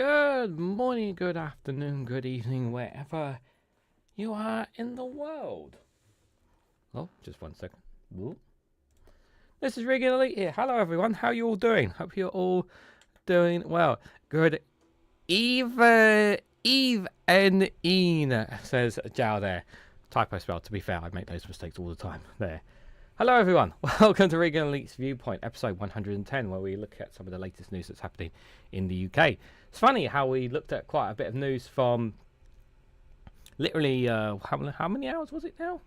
Good morning, good afternoon, good evening, wherever you are in the world. Oh, just 1 second. Whoop. This is Reganelite here. Hello, everyone. How are you all doing? Hope you're all doing well. Good evening, says Jao there. Typo spell, to be fair. I make those mistakes all the time. There. Hello, everyone. Welcome to Reganelite's Viewpoint, episode 110, where we look at some of the latest news that's happening in the UK. It's funny how we looked at quite a bit of news from literally, how many hours was it now?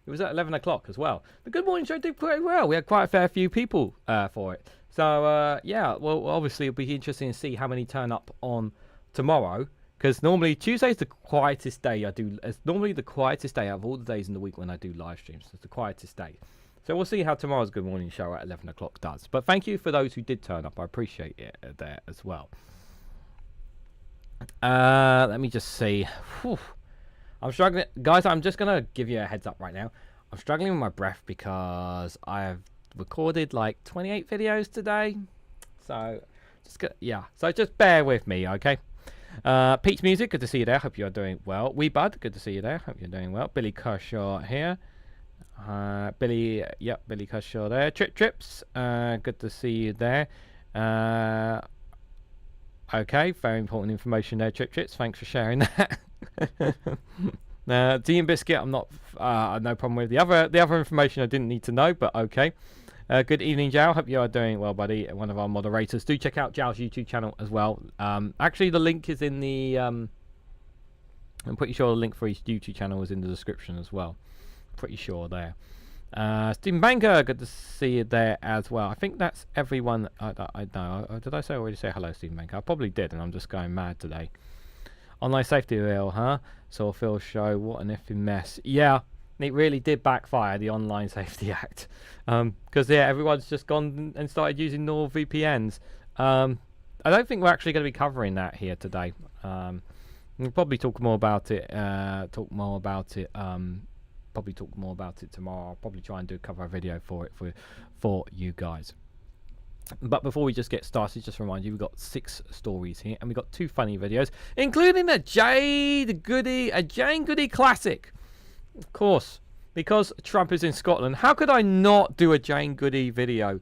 It was at 11 o'clock as well. The Good Morning Show did quite well. We had quite a fair few people for it. So, yeah, well, obviously, it'll be interesting to see how many turn up on tomorrow. Because normally, Tuesday's the quietest day I do. It's normally the quietest day out of all the days in the week when I do live streams. It's the quietest day. So we'll see how tomorrow's Good Morning Show at 11 o'clock does. But thank you for those who did turn up. I appreciate it there as well. Let me just see. Whew. I'm struggling. Guys, I'm just going to give you a heads up right now. I'm struggling with my breath because I've recorded like 28 videos today. So, so just bear with me, okay? Pete's Music, good to see you there. Hope you're doing well. Wee Bud, good to see you there. Hope you're doing well. Billy Kershaw here. Billy Kershaw there. Trips, good to see you there. Okay, very important information there, Trips. Thanks for sharing that. Tea and Biscuit, I'm not, no problem with the other information I didn't need to know, but okay. Good evening, Jao. Hope you are doing well, buddy. One of our moderators. Do check out Jao's YouTube channel as well. Actually, the link is in the. I'm pretty sure the link for his YouTube channel is in the description as well. Pretty sure there. Stephen Banker, good to see you there as well. I think that's everyone. I know. Did I already say hello, Stephen Banker? I probably did, and I'm just going mad today. Online safety bill, huh? Saw Phil show. What an effing mess. Yeah, it really did backfire, the Online Safety Act. Because yeah, everyone's just gone and started using NordVPNs. I don't think we're actually going to be covering that here today. We'll probably talk more about it. Probably talk more about it tomorrow. I'll probably try and cover a video for it for you guys. But before we just get started, just to remind you, we've got 6 stories here, and we've got 2 funny videos, including a Jane Goody classic. Of course, because Trump is in Scotland. How could I not do a Jane Goody video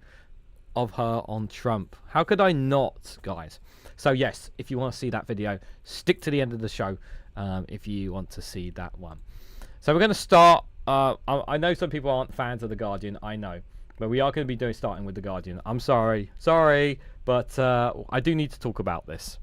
of her on Trump? How could I not, guys? So yes, if you want to see that video, stick to the end of the show if you want to see that one. So we're going to start. I know some people aren't fans of The Guardian. I know. But we are going to be starting with The Guardian. I'm sorry, but I do need to talk about this.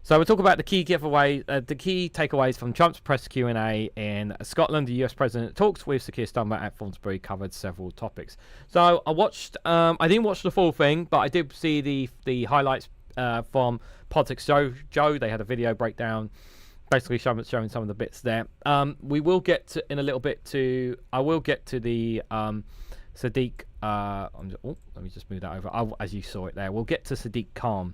So we'll talk about the key takeaways from Trump's press Q&A in Scotland. The US president talks with Sir Keir Starmer at Thornsbury, covered several topics. So I watched. I didn't watch the full thing, but I did see the highlights from Politics Joe. They had a video breakdown, basically showing some of the bits there. We will get to, in a little bit to. I will get to the Sadiq. Let me just move that over. As you saw it there, we'll get to Sadiq Khan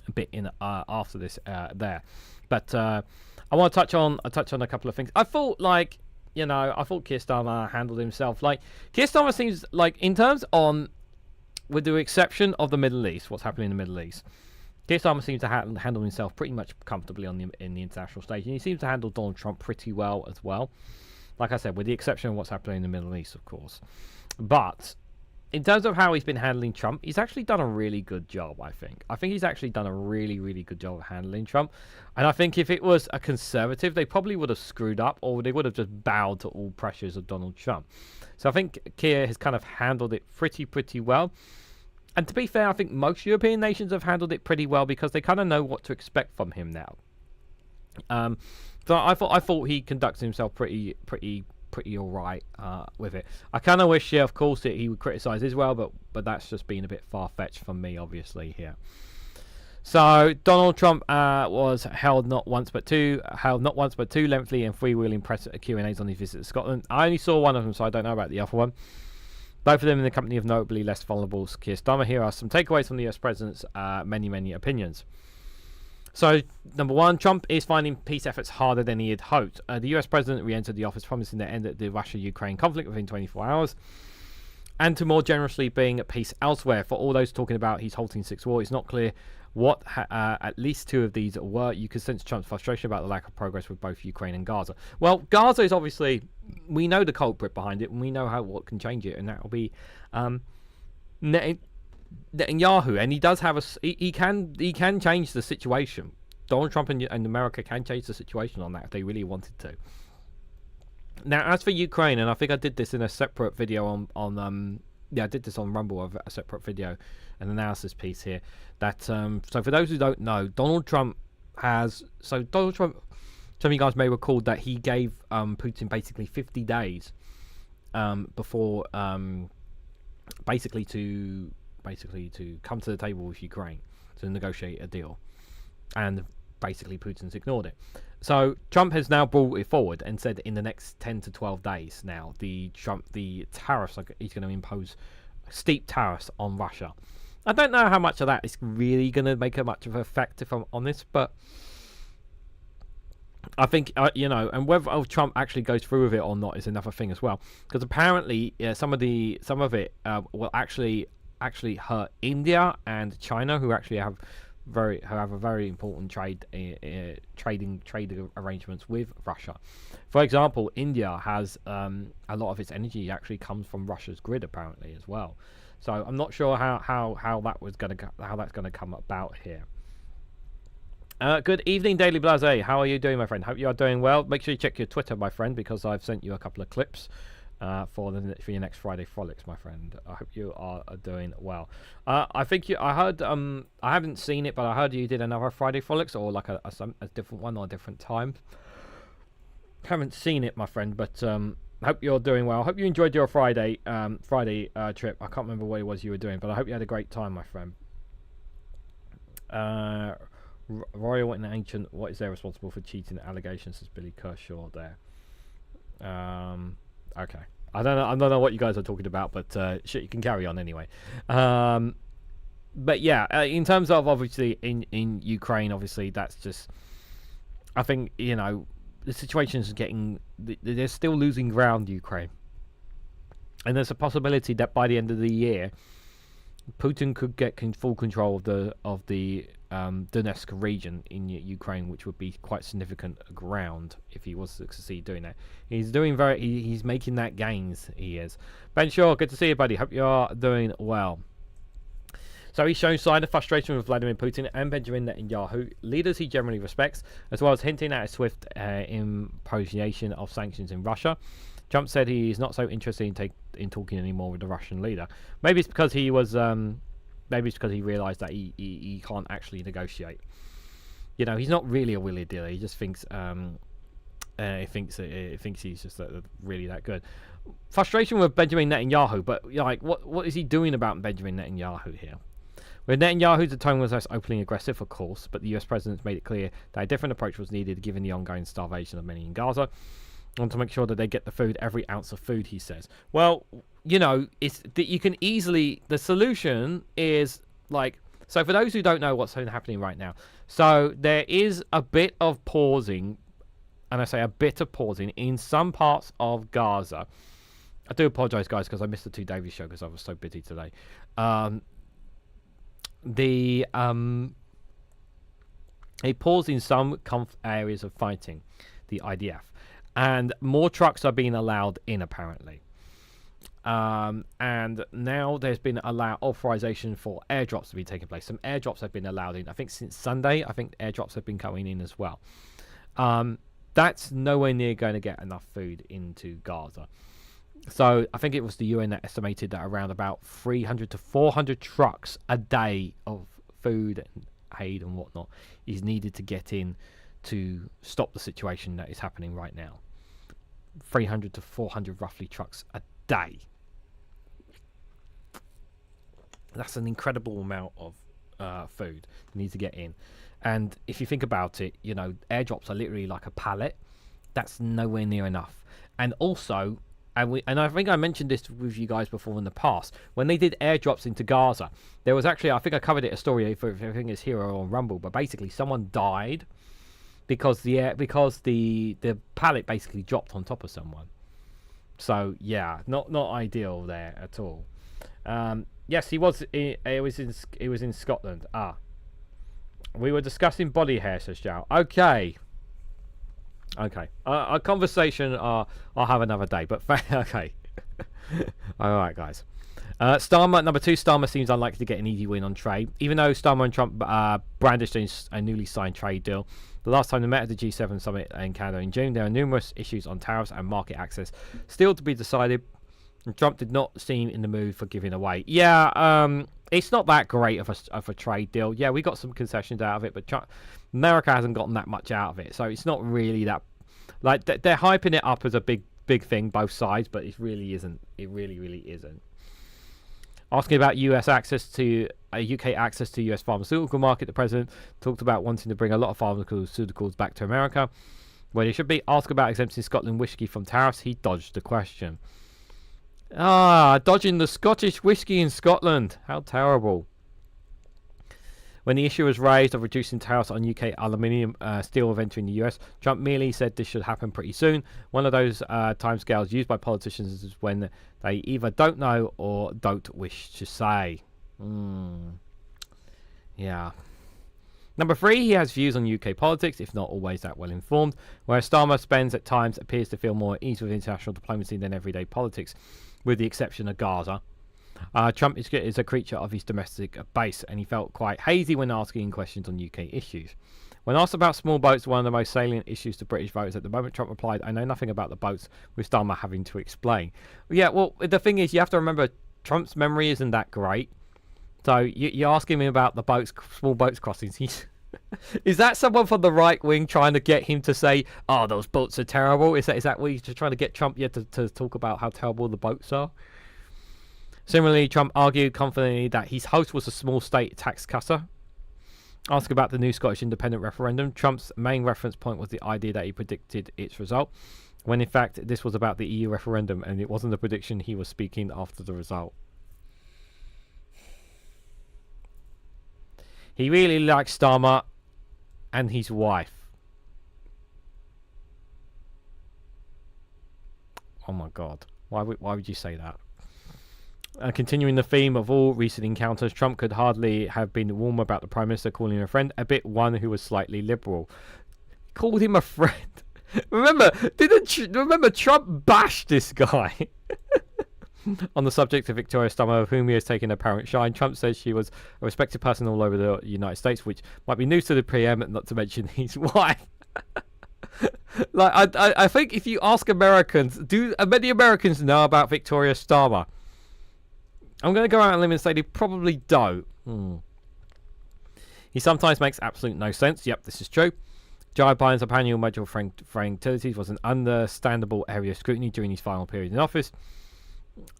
a bit in after this there, but I want to touch on a couple of things. I thought Keir Starmer handled himself. Like, Keir Starmer seems like, in terms on, with the exception of the Middle East, what's happening in the Middle East, Keir Starmer seems to handle himself pretty much comfortably in the international stage, and he seems to handle Donald Trump pretty well as well. Like I said, with the exception of what's happening in the Middle East, of course. But in terms of how he's been handling Trump, he's actually done a really good job, I think. I think he's actually done a really, really good job of handling Trump. And I think if it was a conservative, they probably would have screwed up, or they would have just bowed to all pressures of Donald Trump. So I think Keir has kind of handled it pretty well. And to be fair, I think most European nations have handled it pretty well because they kind of know what to expect from him now. So I thought he conducts himself pretty all right with it. I kind of wish, of course, that he would criticise Israel, but that's just been a bit far-fetched from me, obviously, here. So Donald Trump was held not once but two lengthy and freewheeling press Q&As on his visit to Scotland. I only saw one of them, so I don't know about the other one. Both of them in the company of notably less vulnerable Keir Starmer. Here are some takeaways from the US president's many opinions. So, number 1, Trump is finding peace efforts harder than he had hoped. The US president re-entered the office promising to end the Russia-Ukraine conflict within 24 hours. and to more generously being at peace elsewhere. For all those talking about he's halting 6 war, it's not clear what at least 2 of these were. You can sense Trump's frustration about the lack of progress with both Ukraine and Gaza. Well, Gaza is obviously, we know the culprit behind it, and we know what can change it, and that will be Netanyahu. And he does have he can change the situation. Donald Trump and America can change the situation on that if they really wanted to. Now, as for Ukraine, and I think I did this in a separate video on I did this on Rumble, a separate video, an analysis piece here. That so for those who don't know, Donald Trump, some of you guys may recall that he gave Putin basically 50 days before basically to come to the table with Ukraine to negotiate a deal, and basically Putin's ignored it. So Trump has now brought it forward and said in the next 10 to 12 days now the tariffs, like he's going to impose steep tariffs on Russia. I don't know how much of that is really going to make a much of an effect, if I'm honest, but I think and whether Trump actually goes through with it or not is another thing as well, because apparently some of it will actually hurt India and China, who actually have a very important trading arrangements with Russia. For example, India has a lot of its energy actually comes from Russia's grid apparently as well. So I'm not sure how that's going to come about here. Good evening, Daily Blase. How are you doing, my friend? Hope you are doing well. Make sure you check your Twitter, my friend, because I've sent you a couple of clips for your next Friday Frolics, my friend. I hope you are doing well. I heard I haven't seen it, but I heard you did another Friday Frolics, or like a different one or a different time. Haven't seen it, my friend, but hope you're doing well. Hope you enjoyed your Friday trip. I can't remember what it was you were doing, but I hope you had a great time, my friend. Royal and Ancient, what is there responsible for cheating allegations? Says Billy Kershaw there. Okay, I don't know what you guys are talking about, but shit, you can carry on anyway. But yeah, in terms of obviously in Ukraine, obviously that's just, I think the situation is they're still losing ground, Ukraine, and there's a possibility that by the end of the year, Putin could get full control of the Donetsk region in Ukraine, which would be quite significant ground if he was to succeed doing that. He's making that gains. He is. Ben Shaw, good to see you, buddy. Hope you are doing well. So he's shown sign of frustration with Vladimir Putin and Benjamin Netanyahu, leaders he generally respects, as well as hinting at a swift imposition of sanctions in Russia. Trump said he is not so interested in talking anymore with the Russian leader. Maybe it's because he was, maybe it's because he realised that he can't actually negotiate. He's not really a willy dealer. He just thinks he thinks he's just really that good. Frustration with Benjamin Netanyahu, but what is he doing about Benjamin Netanyahu here? With Netanyahu, the tone was less openly aggressive, of course, but the US president made it clear that a different approach was needed given the ongoing starvation of many in Gaza. Want to make sure that they get the food, every ounce of food, he says. Well, it's that you can easily, the solution is so for those who don't know what's happening right now, so there is a bit of pausing, and I say a bit of pausing in some parts of Gaza. I do apologize, guys, because I missed the 2 Davies show because I was so busy today. A pause in some areas of fighting, the IDF. And more trucks are being allowed in, apparently. And now there's been authorization for airdrops to be taking place. Some airdrops have been allowed in. I think since Sunday, airdrops have been coming in as well. That's nowhere near going to get enough food into Gaza. So I think it was the UN that estimated that around about 300 to 400 trucks a day of food and aid and whatnot is needed to get in to stop the situation that is happening right now. 300 to 400 roughly trucks a day. That's an incredible amount of food you need to get in. And if you think about it, airdrops are literally like a pallet. That's nowhere near enough. And also, and I think I mentioned this with you guys before in the past, when they did airdrops into Gaza, there was actually, I think I covered it a story for, I think it's here or on Rumble, but basically someone died because the pallet basically dropped on top of someone. So yeah, not ideal there at all. Yes, he was. It was in Scotland. We were discussing body hair, says Joe. Okay. A conversation I'll have another day. But okay. All right, guys. Starmer, number 2, Starmer seems unlikely to get an easy win on trade, even though Starmer and Trump brandished a newly signed trade deal. The last time they met at the G7 summit in Canada in June, there are numerous issues on tariffs and market access still to be decided. And Trump did not seem in the mood for giving away. Yeah, it's not that great of a trade deal. Yeah, we got some concessions out of it, but America hasn't gotten that much out of it, so it's not really that. Like they're hyping it up as a big thing, both sides, but it really isn't. It really isn't. Asking about UK access to US pharmaceutical market, the president talked about wanting to bring a lot of pharmaceuticals back to America, where they should be. Asked about exempting Scotland whiskey from tariffs, he dodged the question. Dodging the Scottish whiskey in Scotland. How terrible. When the issue was raised of reducing tariffs on UK aluminium steel entering the US, Trump merely said this should happen pretty soon. One of those timescales used by politicians is when they either don't know or don't wish to say. Yeah. Number 3, he has views on UK politics, if not always that well informed, whereas Starmer spends at times appears to feel more at ease with international diplomacy than everyday politics, with the exception of Gaza. Trump is a creature of his domestic base, and he felt quite hazy when asking questions on UK issues. When asked about small boats, one of the most salient issues to British voters at the moment, Trump replied, "I know nothing about the boats," with Starmer having to explain. Yeah, well, the thing is, you have to remember, Trump's memory isn't that great. So you're asking him about the boats, small boats crossings. Is that someone from the right wing trying to get him to say, "Oh, those boats are terrible"? Is that what he's trying to get Trump to talk about how terrible the boats are? Similarly, Trump argued confidently that his host was a small state tax cutter. Asked about the new Scottish independent referendum, Trump's main reference point was the idea that he predicted its result, when in fact this was about the EU referendum and it wasn't a prediction. He was speaking after the result. He really likes Starmer and his wife. Oh my God. Why would you say that? Continuing the theme of all recent encounters, Trump could hardly have been warm about the Prime Minister calling him a friend, a bit one who was slightly liberal. Called him a friend. Remember Trump bashed this guy. On the subject of Victoria Starmer, of whom he has taken apparent shine, Trump says she was a respected person all over the United States, which might be news to the PM, not to mention his wife. Like, I think if you ask Americans, do many Americans know about Victoria Starmer? I'm going to go out on a limb and say they probably don't. He sometimes makes absolute no sense. Yep, this is true. Joe Biden's annual module for utilities was an understandable area of scrutiny during his final period in office.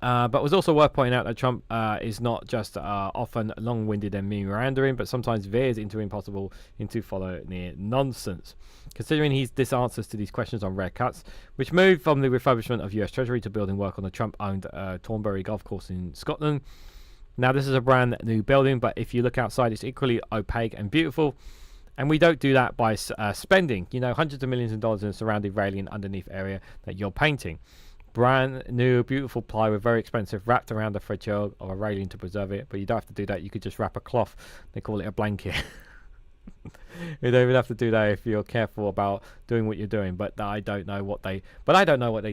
But it was also worth pointing out that Trump is not just often long-winded and meandering, but sometimes veers into impossible, into follow-near nonsense. Considering his disanswers to these questions on rare cuts, which moved from the refurbishment of US Treasury to building work on the Trump-owned Thornbury golf course in Scotland. Now, this is a brand new building, but if you look outside, it's equally opaque and beautiful. And we don't do that by spending, hundreds of millions of dollars in a surrounding railing underneath area that you're painting. Brand new, beautiful plywood, very expensive, wrapped around the threshold of a railing to preserve it. But you don't have to do that. You could just wrap a cloth. They call it a blanket. You don't even have to do that if you're careful about doing what you're doing. But I don't know what they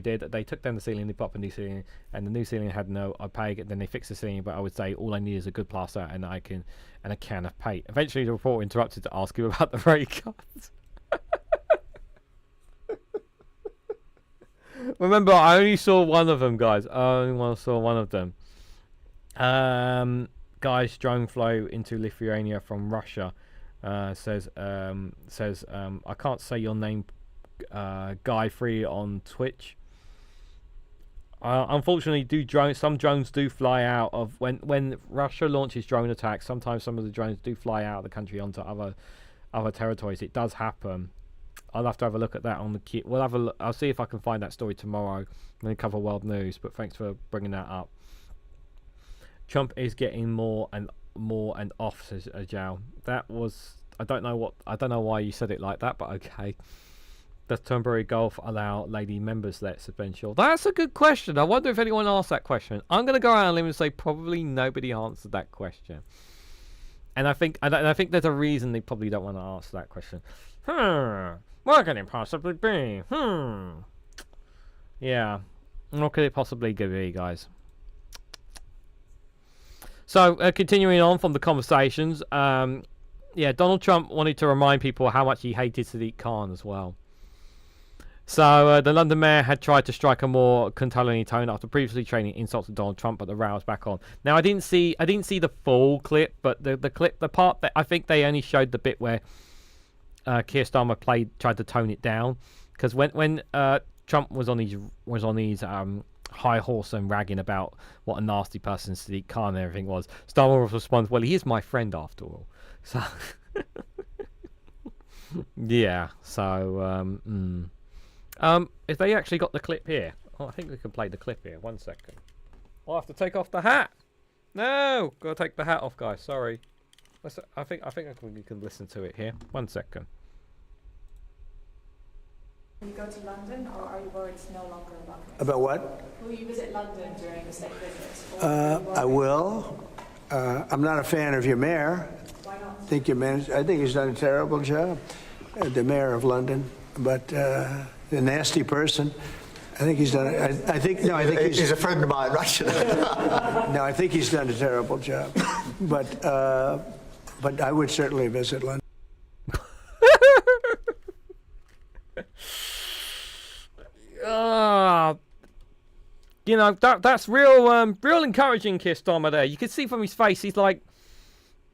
did. They took down the ceiling, they put up a new ceiling, and the new ceiling had no opaque. And then they fixed the ceiling. But I would say all I need is a good plaster and a can of paint. Eventually, the reporter interrupted to ask him about the rate cuts. Remember, I only saw one of them, guys. I only saw one of them. Guys, drone flow into Lithuania from Russia. Says I can't say your name, Guy Free on Twitch. Unfortunately, some drones do fly out of when Russia launches drone attacks. Sometimes some of the drones do fly out of the country onto other territories. It does happen. I'll have to have a look at that on the key. We'll have a look. I'll see if I can find that story tomorrow when we cover world news. But thanks for bringing that up. Trump is getting more and off, says Ajal. That was I don't know why you said it like that, but okay. Does Turnberry Golf allow lady members let suspension? That's a good question. I wonder if anyone asked that question. I'm going to go out on a limb and say probably nobody answered that question. And I think there's a reason they probably don't want to answer that question. What could it possibly be? Yeah. What could it possibly be, guys? So, continuing on from the conversations, yeah, Donald Trump wanted to remind people how much he hated Sadiq Khan as well. So, the London mayor had tried to strike a more condolatory tone after previously training insults to Donald Trump, but the row was back on. Now, I didn't see the full clip, but the part that I think they only showed the bit where Keir Starmer tried to tone it down, because when Trump was on his high horse and ragging about what a nasty person Sadiq Khan and everything was, Starmer responds, "Well, he is my friend after all." So, yeah. So, if they actually got the clip here, I think we can play the clip here. 1 second. I'll have to take off the hat. No, gotta take the hat off, guys. Sorry. I think we can listen to it here. 1 second. Will you go to London, or are you worried it's no longer about this? About what? Will you visit London during the state visit? I will. I'm not a fan of your mayor. Why not? I think he's done a terrible job, the mayor of London. But the nasty person, I think he's done. I think he's a friend of mine, right? No, I think he's done a terrible job. But I would certainly visit London. You know, that's real encouraging, Keir Starmer there. You can see from his face, he's like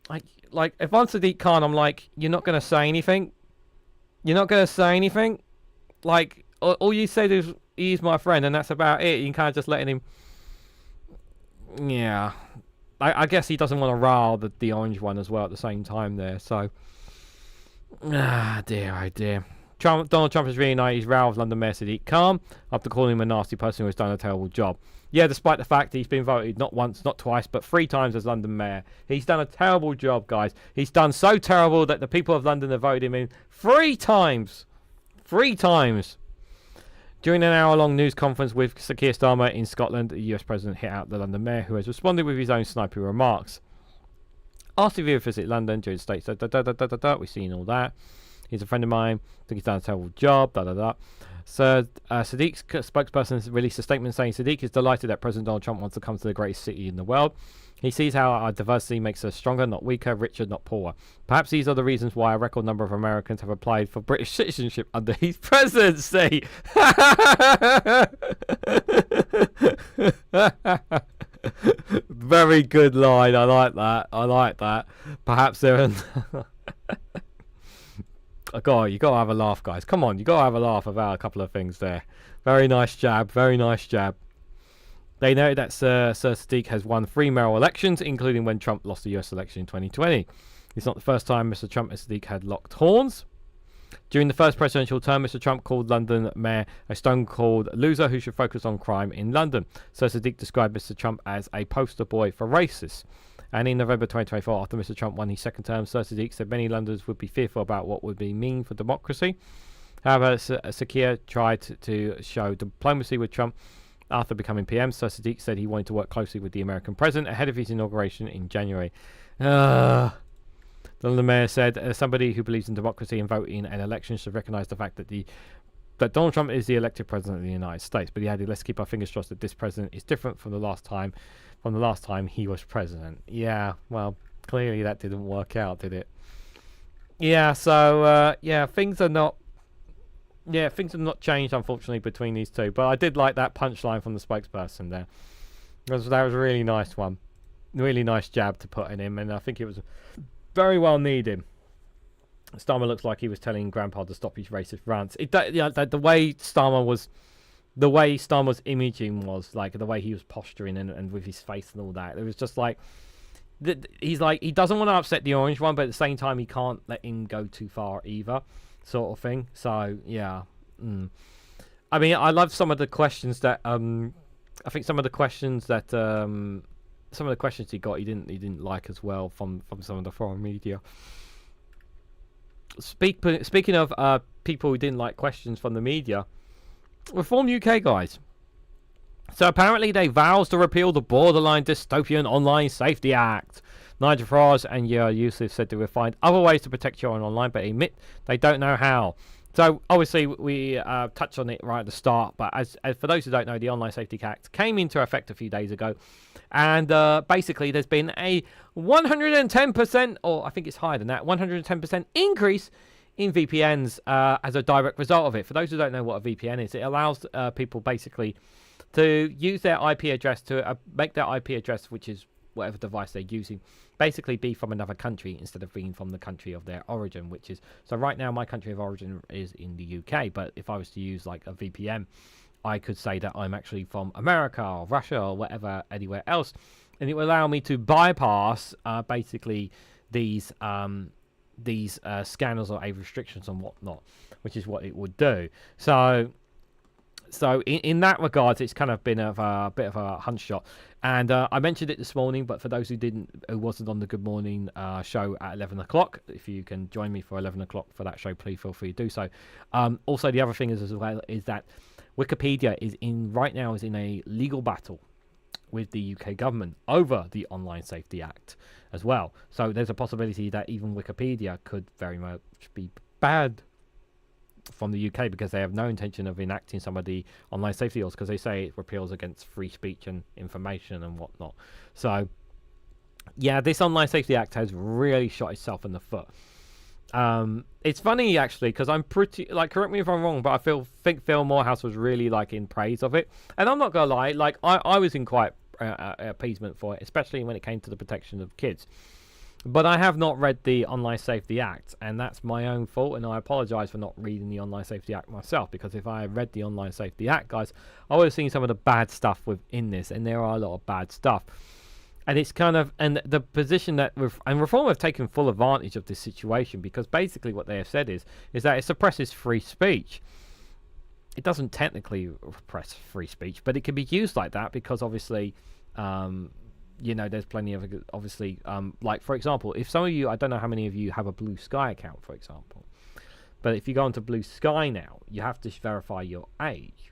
if I'm Sadiq Khan, I'm like, you're not going to say anything? You're not going to say anything? Like, all you said is, he's my friend, and that's about it. You kind of just letting him... Yeah. I guess he doesn't want to rile the orange one as well at the same time there, so... Dear, oh dear. Donald Trump has reunited his row with London Mayor Sadiq Khan after calling him a nasty person who has done a terrible job. Yeah, despite the fact he's been voted not once, not twice, but 3 times as London Mayor. He's done a terrible job, guys. He's done so terrible that the people of London have voted him in 3 times. 3 times. During an hour-long news conference with Sir Keir Starmer in Scotland, the US President hit out the London Mayor, who has responded with his own snipey remarks. Asked if he would visit London during the states, we've seen all that. He's a friend of mine. I think he's done a terrible job. So Sadiq's spokesperson released a statement saying Sadiq is delighted that President Donald Trump wants to come to the greatest city in the world. He sees how our diversity makes us stronger, not weaker, richer, not poorer. Perhaps these are the reasons why a record number of Americans have applied for British citizenship under his presidency. Very good line. I like that. Perhaps they're... God, you gotta have a laugh, guys. Come on, you gotta have a laugh about a couple of things there. Very nice jab. Very nice jab. They noted that Sir Sadiq has won 3 mayoral elections, including when Trump lost the US election in 2020. It's not the first time Mr. Trump and Sadiq had locked horns. During the first presidential term, Mr. Trump called London Mayor a stone-cold loser who should focus on crime in London. Sir Sadiq described Mr. Trump as a poster boy for racists. And in November 2024, after Mr. Trump won his second term, Sir Sadiq said many Londoners would be fearful about what would be mean for democracy. However, Sir Keir tried to show diplomacy with Trump after becoming PM. Sir Sadiq said he wanted to work closely with the American president ahead of his inauguration in January. The mayor said, somebody who believes in democracy and voting and elections should recognise the fact that Donald Trump is the elected president of the United States. But he added, let's keep our fingers crossed that this president is different from the last time he was president. Yeah, well, clearly that didn't work out, did it? Yeah, so things are not changed, unfortunately, between these two. But I did like that punchline from the spokesperson there. That was a really nice one. Really nice jab to put in him, and I think it was very well needed. Starmer looks like he was telling Grandpa to stop his racist rants. The way Starmer's imaging was, like the way he was posturing and with his face and all that, it was just like he doesn't want to upset the orange one, but at the same time he can't let him go too far either, sort of thing. So yeah, I mean, I love some of the questions that I think some of the questions he got he didn't like as well from some of the foreign media. Speaking of people who didn't like questions from the media, Reform UK guys. So apparently they vows to repeal the borderline dystopian Online Safety Act. Nigel Farage and Yusuf said they will find other ways to protect children online, but admit they don't know how. So obviously we touched on it right at the start, but as for those who don't know, the Online Safety Act came into effect a few days ago, and basically there's been a 110%, or I think it's higher than that, 110% increase in VPNs as a direct result of it. For those who don't know what a VPN is, it allows people basically to use their IP address to make their IP address, which is whatever device they're using, basically be from another country instead of being from the country of their origin, which is, so right now my country of origin is in the UK, but if I was to use like a VPN, I could say that I'm actually from America or Russia or whatever, anywhere else, and it will allow me to bypass basically these scanners or age restrictions and whatnot, which is what it would do. So in that regard, it's kind of been a bit of a hunch shot. And I mentioned it this morning, but for those who wasn't on the Good Morning show at 11 o'clock, if you can join me for 11 o'clock for that show, please feel free to do so. Also, the other thing is as well is that Wikipedia is right now in a legal battle with the UK government over the Online Safety Act as well. So there's a possibility that even Wikipedia could very much be banned from the UK because they have no intention of enacting some of the online safety laws, because they say it repeals against free speech and information and whatnot. So yeah, this Online Safety Act has really shot itself in the foot. It's funny actually, because I'm pretty, like, correct me if I'm wrong, but I think Phil Morehouse was really like in praise of it, and I'm not gonna lie, like I was in quite appeasement for it, especially when it came to the protection of kids. But I have not read the Online Safety Act, and that's my own fault, and I apologise for not reading the Online Safety Act myself, because if I had read the Online Safety Act, guys, I would have seen some of the bad stuff within this, and there are a lot of bad stuff. And it's kind of, and the position that, Reform have taken full advantage of this situation, because basically what they have said is that it suppresses free speech. It doesn't technically repress free speech, but it can be used like that, because obviously, you know, there's plenty of, obviously, like, for example, if some of you, I don't know how many of you have a Blue Sky account, for example, but if you go onto Blue Sky now, you have to verify your age.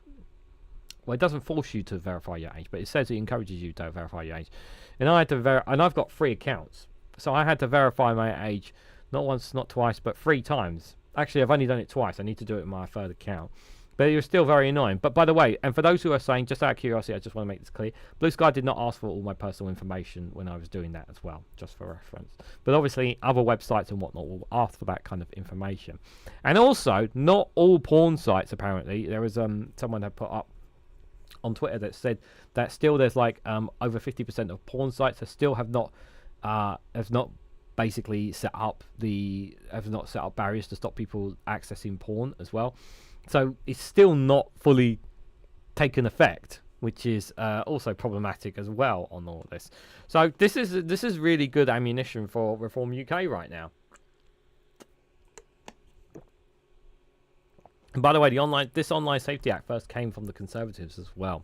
Well, it doesn't force you to verify your age, but it says it encourages you to verify your age. And I had to and I've got 3 accounts, so I had to verify my age not once, not twice, but 3 times. Actually, I've only done it twice. I need to do it with my 3rd account. But it was still very annoying. But by the way, and for those who are saying, just out of curiosity, I just want to make this clear, Blue Sky did not ask for all my personal information when I was doing that as well, just for reference. But obviously, other websites and whatnot will ask for that kind of information. And also, not all porn sites, apparently. There was someone had put up on Twitter that said that still there's like over 50% of porn sites that still have not basically set up barriers to stop people accessing porn as well. So it's still not fully taken effect, which is also problematic as well on all of this. So this is really good ammunition for Reform UK right now. And by the way, this Online Safety Act first came from the Conservatives as well.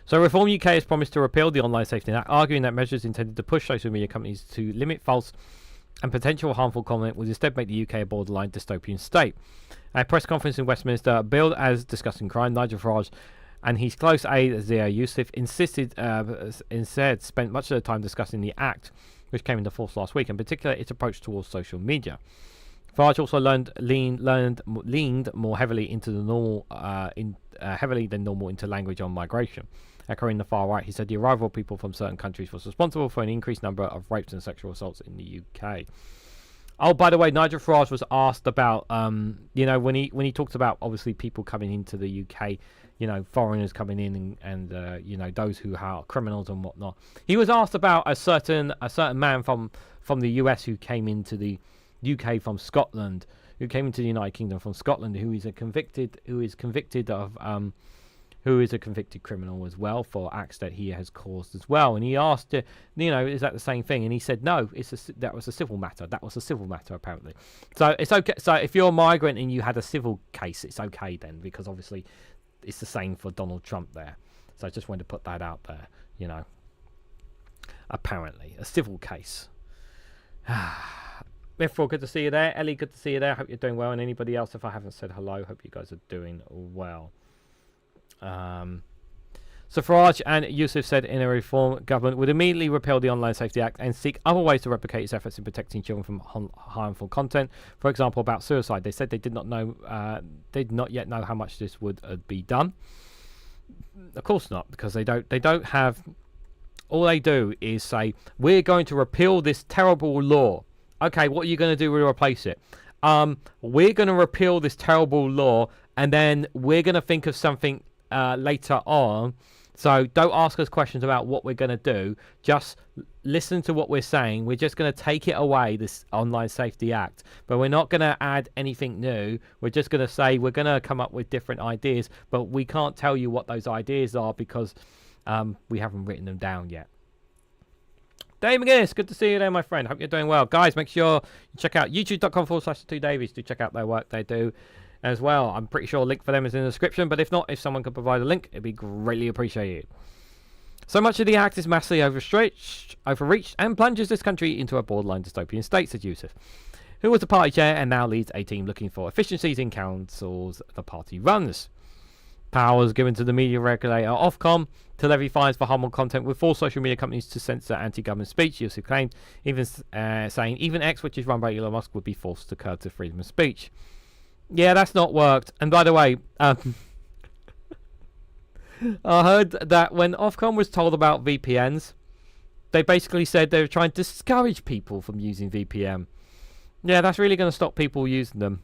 So Reform UK has promised to repeal the Online Safety Act, arguing that measures intended to push social media companies to limit false and potential harmful comment would instead make the UK a borderline dystopian state. At a press conference in Westminster, billed as discussing crime, Nigel Farage and his close aide Zia Yusuf instead spent much of the time discussing the Act, which came into force last week, in particular its approach towards social media. Farage also leaned more heavily into the normal, heavily than normal into language on migration. Echoing the far right, he said the arrival of people from certain countries was responsible for an increased number of rapes and sexual assaults in the UK. Oh, by the way, Nigel Farage was asked about, you know, when he talked about obviously people coming into the UK, you know, foreigners coming in and you know, those who are criminals and whatnot. He was asked about a certain man from the US who came into the UK from Scotland, who came into the United Kingdom from Scotland, who is a convicted criminal as well for acts that he has caused as well. And he asked, you know, is that the same thing? And he said, no, that was a civil matter. That was a civil matter, apparently. So it's okay. So if you're a migrant and you had a civil case, it's okay then, because obviously it's the same for Donald Trump there. So I just wanted to put that out there, you know. Apparently, a civil case. Mythful, good to see you there. Ellie, good to see you there. Hope you're doing well. And anybody else, if I haven't said hello, hope you guys are doing well. So Farage and Yusuf said in a reform government would immediately repeal the Online Safety Act and seek other ways to replicate its efforts in protecting children from harmful content. For example, about suicide, they said they did not yet know how much this would be done. Of course not, because they don't have. All they do is say we're going to repeal this terrible law. Okay, what are you going to do to replace it? We're going to repeal this terrible law, and then we're going to think of something later on. So don't ask us questions about what we're going to do. Just listen to what we're saying. We're just going to take it away, this Online Safety Act. But we're not going to add anything new. We're just going to say we're going to come up with different ideas. But we can't tell you what those ideas are because we haven't written them down yet. Dave McGinnis, good to see you there, my friend. Hope you're doing well. Guys, make sure you check out youtube.com/2Davies. Do check out their work they do as well. I'm pretty sure a link for them is in the description, but if not, if someone could provide a link, it'd be greatly appreciated. So much of the act is massively overreached and plunges this country into a borderline dystopian state, said Yusuf, who was the party chair and now leads a team looking for efficiencies in councils the party runs. Powers given to the media regulator Ofcom to levy fines for harmful content would force social media companies to censor anti-government speech, Yusuf claimed, even saying even X, which is run by Elon Musk, would be forced to curb the freedom of speech. Yeah, that's not worked. And by the way, I heard that when Ofcom was told about VPNs, they basically said they were trying to discourage people from using VPN. Yeah, that's really going to stop people using them.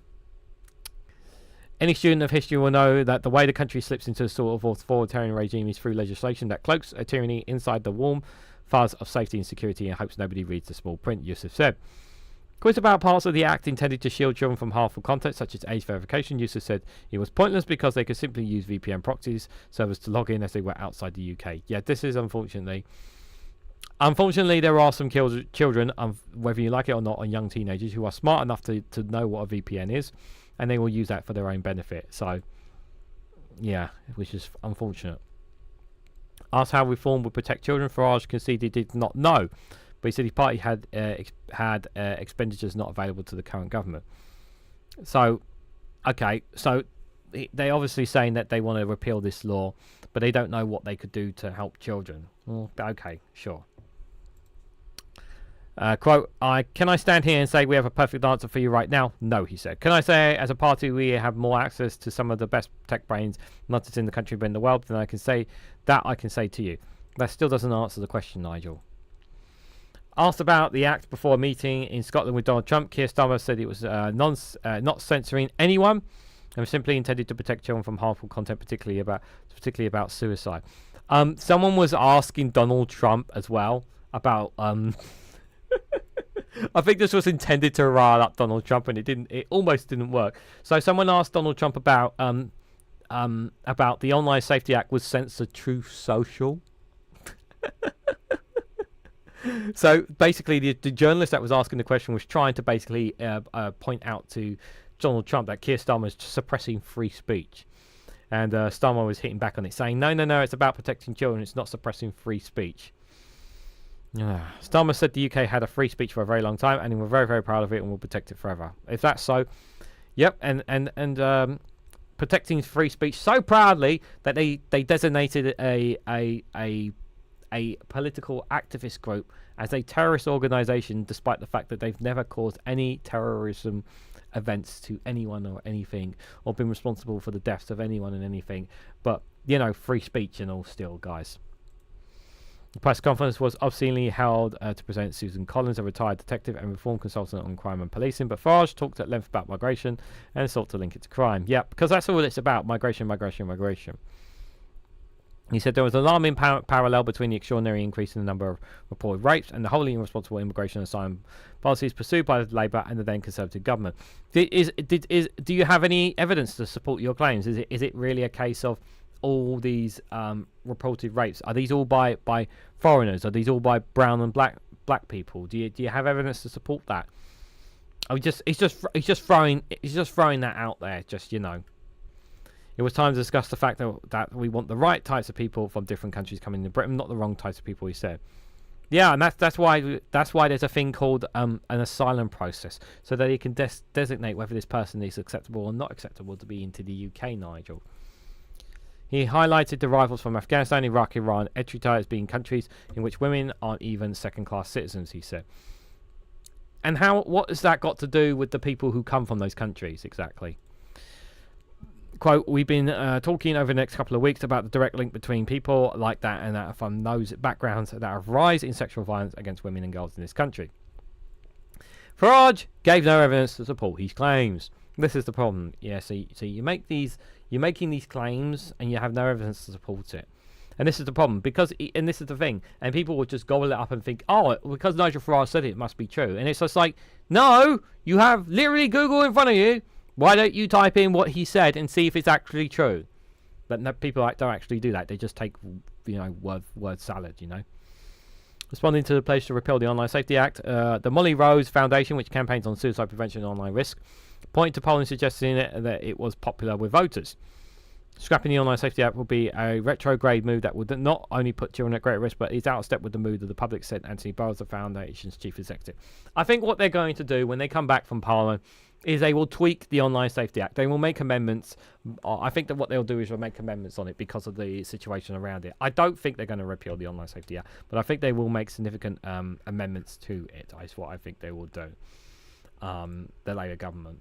Any student of history will know that the way the country slips into a sort of authoritarian regime is through legislation that cloaks a tyranny inside the warm fuzz of safety and security and hopes nobody reads the small print, Yusuf said. Quiz about parts of the act intended to shield children from harmful content, such as age verification. Yusuf said it was pointless because they could simply use VPN proxies servers to log in as they were outside the UK. Yeah, this is unfortunately, there are some children, whether you like it or not, and young teenagers who are smart enough to know what a VPN is, and they will use that for their own benefit. So, yeah, which is unfortunate. Asked how reform would protect children, Farage conceded he did not know. But he said his party had expenditures not available to the current government. So, okay, so they obviously saying that they want to repeal this law, but they don't know what they could do to help children. Well, okay, sure. Quote, can I stand here and say we have a perfect answer for you right now? No, he said. Can I say as a party we have more access to some of the best tech brains, not just in the country but in the world? Then I can say to you. That still doesn't answer the question, Nigel. Asked about the act before a meeting in Scotland with Donald Trump, Keir Starmer said it was not censoring anyone and was simply intended to protect children from harmful content, particularly about suicide. Someone was asking Donald Trump as well about. I think this was intended to rile up Donald Trump, and it almost didn't work. So someone asked Donald Trump about the Online Safety Act was censor Truth Social. So basically, the journalist that was asking the question was trying to basically point out to Donald Trump that Keir Starmer is suppressing free speech. And Starmer was hitting back on it, saying, no, it's about protecting children. It's not suppressing free speech. Starmer said the UK had a free speech for a very long time, and we're very, very proud of it and will protect it forever. If that's so, yep, and protecting free speech so proudly that they designated a political activist group as a terrorist organization, despite the fact that they've never caused any terrorism events to anyone or anything, or been responsible for the deaths of anyone and anything. But, free speech and all still, guys. The press conference was obscenely held to present Susan Collins, a retired detective and reform consultant on crime and policing, but Farage talked at length about migration and sought to link it to crime. Yeah, because that's all it's about, migration. He said there was an alarming parallel between the extraordinary increase in the number of reported rapes and the wholly irresponsible immigration and asylum policies pursued by the Labour and the then Conservative government. Do you have any evidence to support your claims? Is it really a case of all these reported rapes? Are these all by foreigners? Are these all by brown and black people? Do you have evidence to support that? He's just throwing that out there. It was time to discuss the fact that we want the right types of people from different countries coming into Britain, not the wrong types of people, he said. Yeah, and that's why there's a thing called an asylum process, so that you can designate whether this person is acceptable or not acceptable to be into the UK. Nigel. He highlighted the rivals from Afghanistan, Iraq, Iran, Eritrea as being countries in which women aren't even second-class citizens. He said. And what has that got to do with the people who come from those countries exactly? Quote, we've been talking over the next couple of weeks about the direct link between people like that and that are from those backgrounds that have rise in sexual violence against women and girls in this country. Farage gave no evidence to support his claims. This is the problem. Yeah, so you're making these claims and you have no evidence to support it. And this is the problem, and this is the thing, and people will just gobble it up and think, oh, because Nigel Farage said it must be true. And it's just like, no, you have literally Google in front of you. Why don't you type in what he said and see if it's actually true? But no, people don't actually do that. They just take, word salad, Responding to the pledge to repeal the Online Safety Act, the Molly Rose Foundation, which campaigns on suicide prevention and online risk, pointed to polling suggesting that it was popular with voters. Scrapping the Online Safety Act will be a retrograde move that would not only put children at great risk, but is out of step with the mood of the public, said Anthony Burrows, the Foundation's chief executive. I think what they're going to do when they come back from Parliament is they will tweak the Online Safety Act. They will make amendments. I think that what they'll do is they'll make amendments on it because of the situation around it. I don't think they're going to repeal the Online Safety Act, but I think they will make significant amendments to it. Is what I think they will do. The Labour government.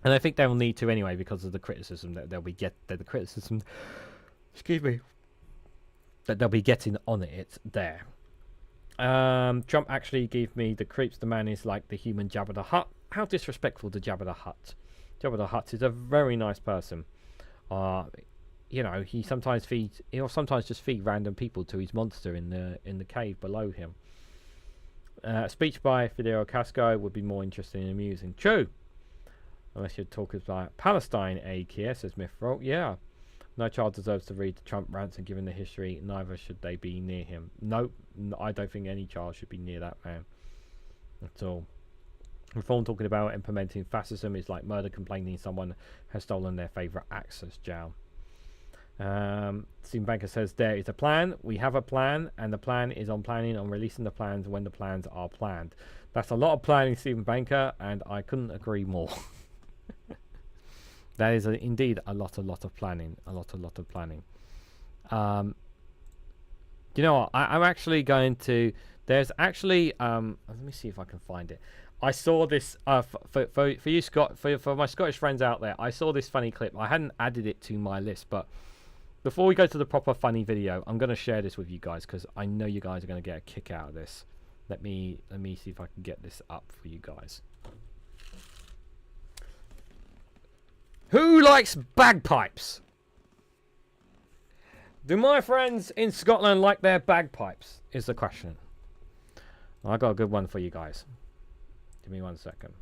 And I think they will need to anyway because of the criticism that they'll be that they'll be getting on it there. Trump actually gave me the creeps. The man is like the human Jabba the Hutt. How disrespectful to Jabba the Hutt. Jabba the Hutt is a very nice person. He sometimes he'll sometimes just feed random people to his monster in the cave below him. Speech by Fidel Castro would be more interesting and amusing. True. Unless you're talking about Palestine aid here, says Mithril. Yeah. No child deserves to read the Trump rants, and given the history, neither should they be near him. Nope. I don't think any child should be near that man at all. Reform talking about implementing fascism is like murder complaining someone has stolen their favourite axe, says Jal. Stephen Banker says there is a plan. We have a plan, and the plan is on planning on releasing the plans when the plans are planned. That's a lot of planning, Stephen Banker, and I couldn't agree more. That is indeed a lot of planning. A lot of planning. You know what? I'm actually going to. There's actually. Let me see if I can find it. I saw this for you, Scott. For my Scottish friends out there, I saw this funny clip. I hadn't added it to my list, but before we go to the proper funny video, I'm going to share this with you guys because I know you guys are going to get a kick out of this. Let me see if I can get this up for you guys. Who likes bagpipes? Do my friends in Scotland like their bagpipes? Is the question. I got a good one for you guys. Give me 1 second.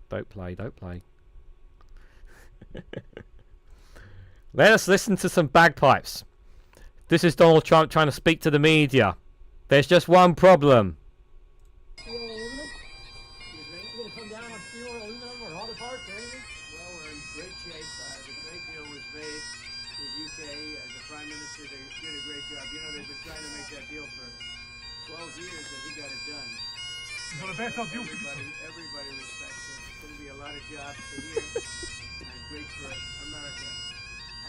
Don't play. Let us listen to some bagpipes. This is Donald Trump trying to speak to the media. There's just one problem. Everybody respects it. It's going to be a lot of jobs for here and great for America.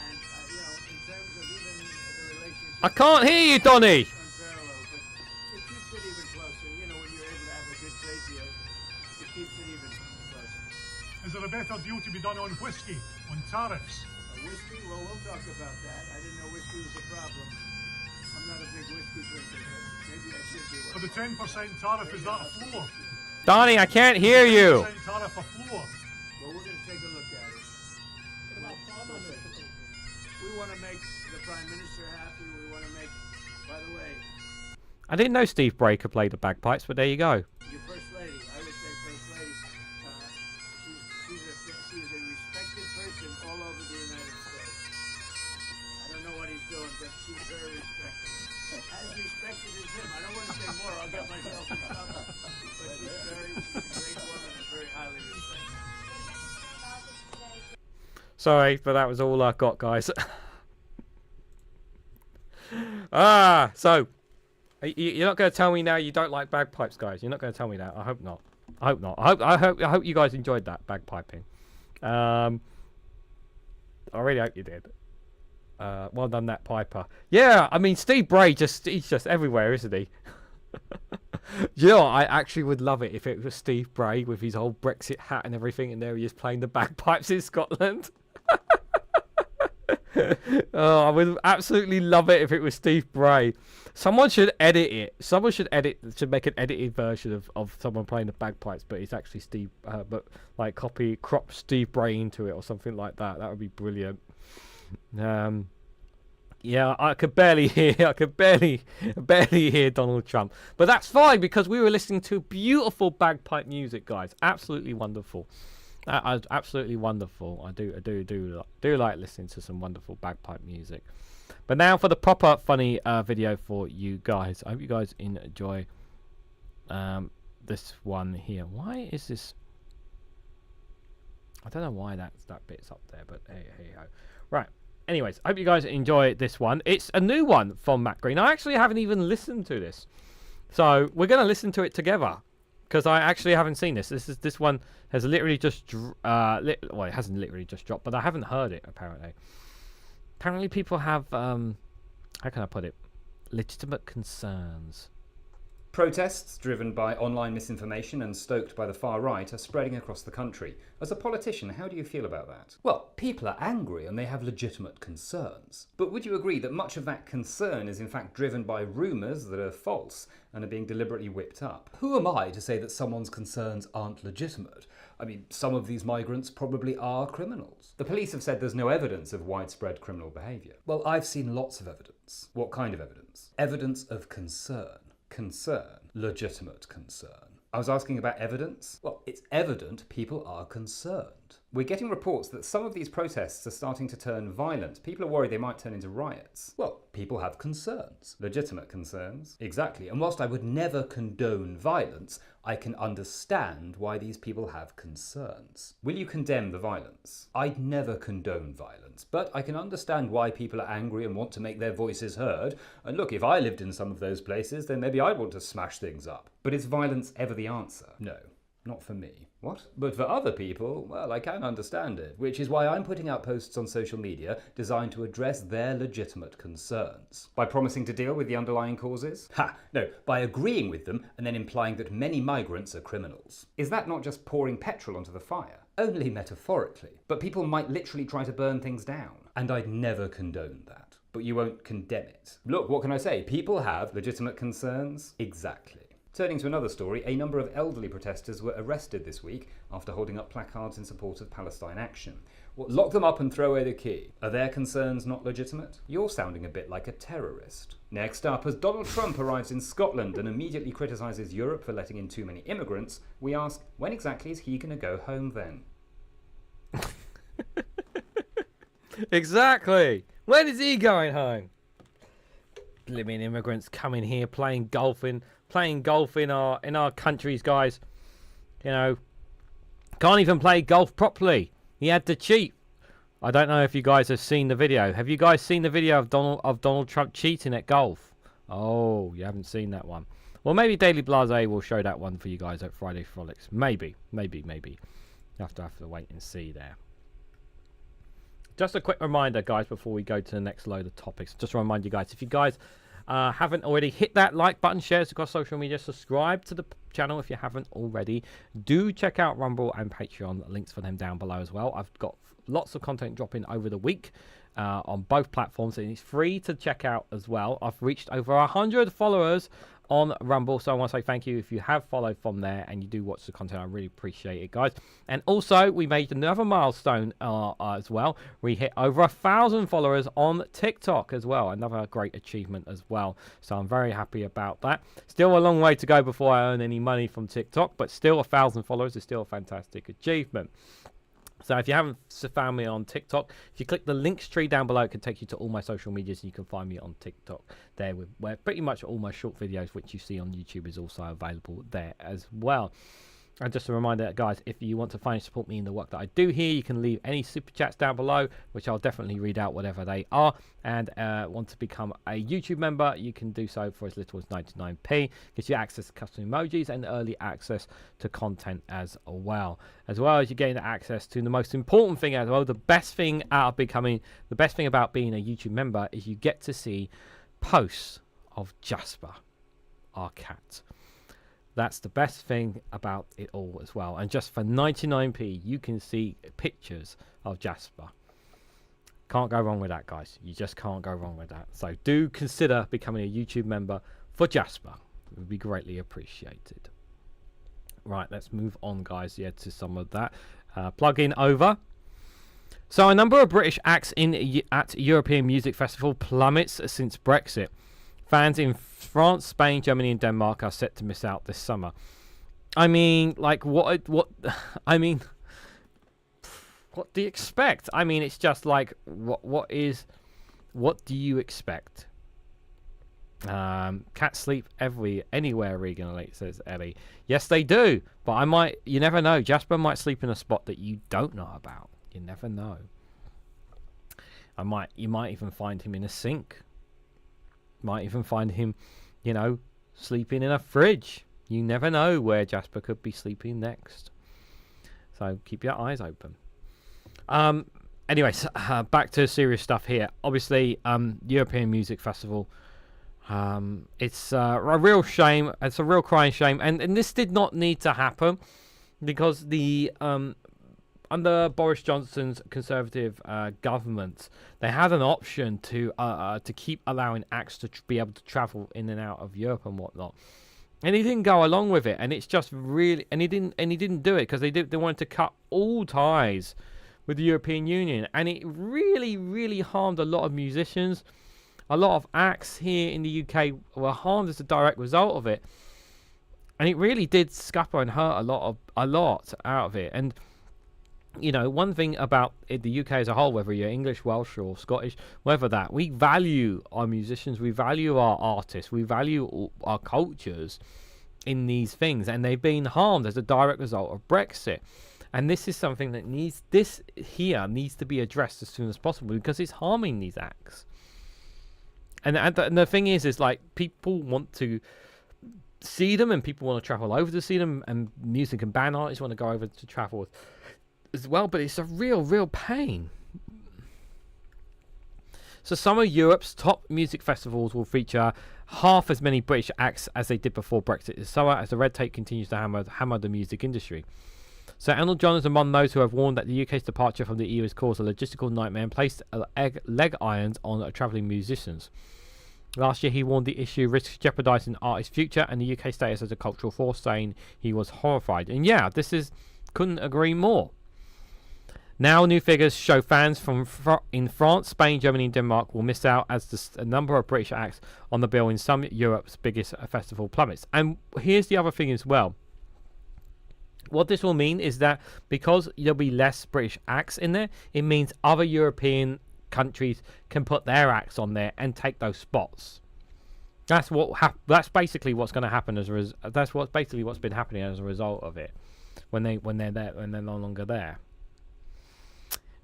And, in terms of even the relationship... I can't hear you, Donny! Unparalleled, but it keeps it even closer. When you're able to have a good trade deal, it keeps it even closer. Is there a better deal to be done on whiskey, on tariffs? Whiskey? Well, we'll talk about that. I didn't know whiskey was a problem. I'm not a big whiskey drinker, but maybe I should be one. For the 10% tariff, is that a floor? Donnie, I can't hear you. 10% tariff a floor? Well, we're going to take a look at it. We want to make the Prime Minister happy. We want to make, by the way... I didn't know Steve Breaker played the bagpipes, but there you go. Your First Lady, I would say First Lady, she's a respected person all over the United States. I don't know what he's doing, but she's very respected. As respected as him. I don't want to say more, I'll get myself in trouble. But she's a great woman and very highly respected. Sorry, but that was all I got, guys. So You're not going to tell me now you don't like bagpipes, guys. You're not going to tell me that. I hope not. I hope not. I hope you guys enjoyed that bagpiping. I really hope you did. Well done, that Piper. Yeah, I mean, Steve Bray he's just everywhere, isn't he? You know, I actually would love it if it was Steve Bray with his whole Brexit hat and everything, and there he is playing the bagpipes in Scotland. Oh, I would absolutely love it if it was Steve Bray. Someone should edit it. Should make an edited version of someone playing the bagpipes, but it's actually Steve, but like crop Steve Bray into it or something like that. That would be brilliant. Yeah, I could barely hear Donald Trump, but that's fine because we were listening to beautiful bagpipe music, guys. Absolutely wonderful. Absolutely wonderful. I do like listening to some wonderful bagpipe music. But now for the proper funny video for you guys. I hope you guys enjoy this one here. Why is this? I don't know why that bit's up there, but hey ho. Right. Anyways, I hope you guys enjoy this one. It's a new one from Matt Green. I actually haven't even listened to this, so we're gonna listen to it together because I actually haven't seen this. This one has literally just well, it hasn't literally just dropped, but I haven't heard it apparently. Apparently, people have how can I put it? Legitimate concerns. Protests driven by online misinformation and stoked by the far right are spreading across the country. As a politician, how do you feel about that? Well, people are angry and they have legitimate concerns. But would you agree that much of that concern is in fact driven by rumours that are false and are being deliberately whipped up? Who am I to say that someone's concerns aren't legitimate? I mean, some of these migrants probably are criminals. The police have said there's no evidence of widespread criminal behaviour. Well, I've seen lots of evidence. What kind of evidence? Evidence of concern. Concern. Legitimate concern. I was asking about evidence. Well, it's evident people are concerned. We're getting reports that some of these protests are starting to turn violent. People are worried they might turn into riots. Well, people have concerns. Legitimate concerns. Exactly. And whilst I would never condone violence, I can understand why these people have concerns. Will you condemn the violence? I'd never condone violence, but I can understand why people are angry and want to make their voices heard. And look, if I lived in some of those places, then maybe I'd want to smash things up. But is violence ever the answer? No. Not for me. What? But for other people, well, I can understand it, which is why I'm putting out posts on social media designed to address their legitimate concerns. By promising to deal with the underlying causes? Ha! No, by agreeing with them and then implying that many migrants are criminals. Is that not just pouring petrol onto the fire? Only metaphorically. But people might literally try to burn things down. And I'd never condone that. But you won't condemn it. Look, what can I say? People have legitimate concerns. Exactly. Turning to another story, a number of elderly protesters were arrested this week after holding up placards in support of Palestine action. What, lock them up and throw away the key? Are their concerns not legitimate? You're sounding a bit like a terrorist. Next up, as Donald Trump arrives in Scotland and immediately criticises Europe for letting in too many immigrants, we ask, when exactly is he going to go home then? Exactly. When is he going home? Blimmin' immigrants coming here playing golf in our countries, guys. You know, can't even play golf properly. He had to cheat. I don't know if you guys have seen the video. Have you guys seen the video of Donald Trump cheating at golf? Oh, you haven't seen that one. Well, maybe Daily Blase will show that one for you guys at Friday Frolics. Maybe. You have to wait and see there. Just a quick reminder, guys, before we go to the next load of topics. Just to remind you guys, if you guys haven't already, hit that like button, share us across social media, subscribe to the channel if you haven't already. Do check out Rumble and Patreon, links for them down below as well. I've got lots of content dropping over the week on both platforms, and it's free to check out as well. I've reached over 100 followers on Rumble, so I want to say thank you if you have followed from there and you do watch the content. I really appreciate it, guys. And also, we made another milestone as well. We hit over 1,000 followers on TikTok as well. Another great achievement as well, so I'm very happy about that. Still a long way to go before I earn any money from TikTok, but still 1,000 followers is still a fantastic achievement. So if you haven't found me on TikTok, if you click the links tree down below, it can take you to all my social medias, and you can find me on TikTok there, where pretty much all my short videos, which you see on YouTube, is also available there as well. And just a reminder, guys, if you want to financially support me in the work that I do here, you can leave any super chats down below, which I'll definitely read out, whatever they are. And want to become a YouTube member, you can do so for as little as 99p. Gives you access to custom emojis and early access to content as well. As well as you're getting access to the most important thing as well. The best thing about being a YouTube member is you get to see posts of Jasper, our cat. That's the best thing about it all as well. And just for 99p, you can see pictures of Jasper. Can't go wrong with that, guys. You just can't go wrong with that. So do consider becoming a YouTube member for Jasper. It would be greatly appreciated. Right, let's move on, guys, to some of that. Plug in over. So a number of British acts at European Music Festival plummets since Brexit. Fans in France, Spain, Germany, and Denmark are set to miss out this summer. I mean, like, what do you expect? I mean, it's just like, what do you expect? Cats sleep anywhere, Reganelite, says Ellie. Yes, they do, but you never know. Jasper might sleep in a spot that you don't know about. You never know. You might even find him in a sink. Might even find him, sleeping in a fridge. You never know where Jasper could be sleeping next. So keep your eyes open. Anyways, back to serious stuff here. Obviously, European Music Festival. It's a real shame. It's a real crying shame. And this did not need to happen because under Boris Johnson's Conservative government, they had an option to keep allowing acts to be able to travel in and out of Europe and whatnot, and he didn't go along with it. And it's just really, and he didn't do it because they wanted to cut all ties with the European Union, and it really, really harmed a lot of musicians. A lot of acts here in the UK were harmed as a direct result of it, and it really did scupper and hurt a lot out of it. And one thing about the UK as a whole, whether you're English, Welsh, or Scottish, whether that, we value our musicians, we value our artists, we value our cultures in these things, and they've been harmed as a direct result of Brexit. And this is something that needs to be addressed as soon as possible because it's harming these acts. And the thing is like people want to see them, and people want to travel over to see them, and music and band artists want to go over to travel as well, but it's a real pain. So some of Europe's top music festivals will feature half as many British acts as they did before Brexit this summer, as the red tape continues to hammer the music industry. So Elton John is among those who have warned that the UK's departure from the EU has caused a logistical nightmare and placed leg irons on travelling musicians. Last year he warned the issue risks jeopardising artists' future and the UK status as a cultural force, saying he was horrified. And couldn't agree more. Now, new figures show fans in France, Spain, Germany, and Denmark will miss out as a number of British acts on the bill in some Europe's biggest festival plummets. And here's the other thing as well. What this will mean is that because there'll be less British acts in there, it means other European countries can put their acts on there and take those spots. That's basically what's going to happen that's basically what's been happening as a result of it when they're no longer there.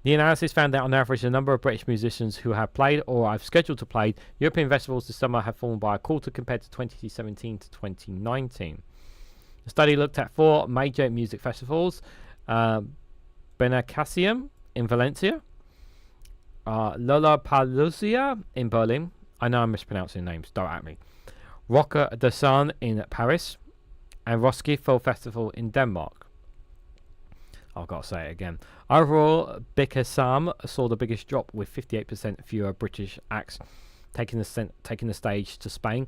The analysis found that on average the number of British musicians who have played or have scheduled to play European festivals this summer have fallen by a quarter compared to 2017 to 2019. The study looked at 4 major music festivals: Benicasium in Valencia, Lollapalooza in Berlin. I know I'm mispronouncing names, don't at me. Rocker de Sun in Paris, and Roskilde Film Festival in Denmark. I've got to say it again. Overall, Benicasium saw the biggest drop, with 58% fewer British acts taking the stage to Spain.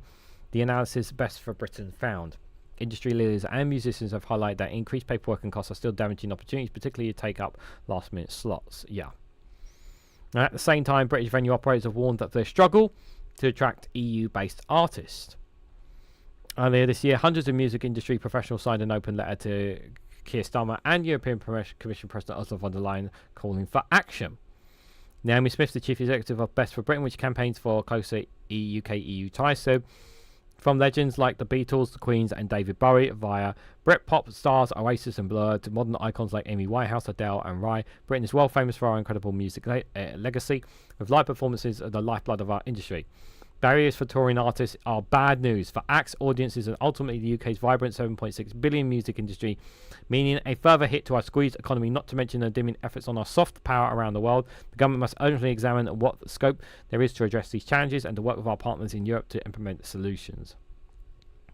The analysis best for Britain found. Industry leaders and musicians have highlighted that increased paperwork and costs are still damaging opportunities, particularly to take up last-minute slots. Yeah. And at the same time, British venue operators have warned that they struggle to attract EU-based artists. Earlier this year, hundreds of music industry professionals signed an open letter to Keir Starmer and European Commission President Ursula von der Leyen calling for action. Naomi Smith, the chief executive of Best for Britain, which campaigns for closer UK-EU ties, said From legends like the Beatles, the Queens, and David Bowie, via Britpop stars Oasis and Blur, to modern icons like Amy Winehouse, Adele, and Rye, Britain is well famous for our incredible music legacy, with live performances of the lifeblood of our industry. Barriers for touring artists are bad news for acts, audiences, and ultimately the UK's vibrant 7.6 billion music industry, meaning a further hit to our squeezed economy, not to mention the dimming efforts on our soft power around the world. The government must urgently examine what scope there is to address these challenges and to work with our partners in Europe to implement solutions.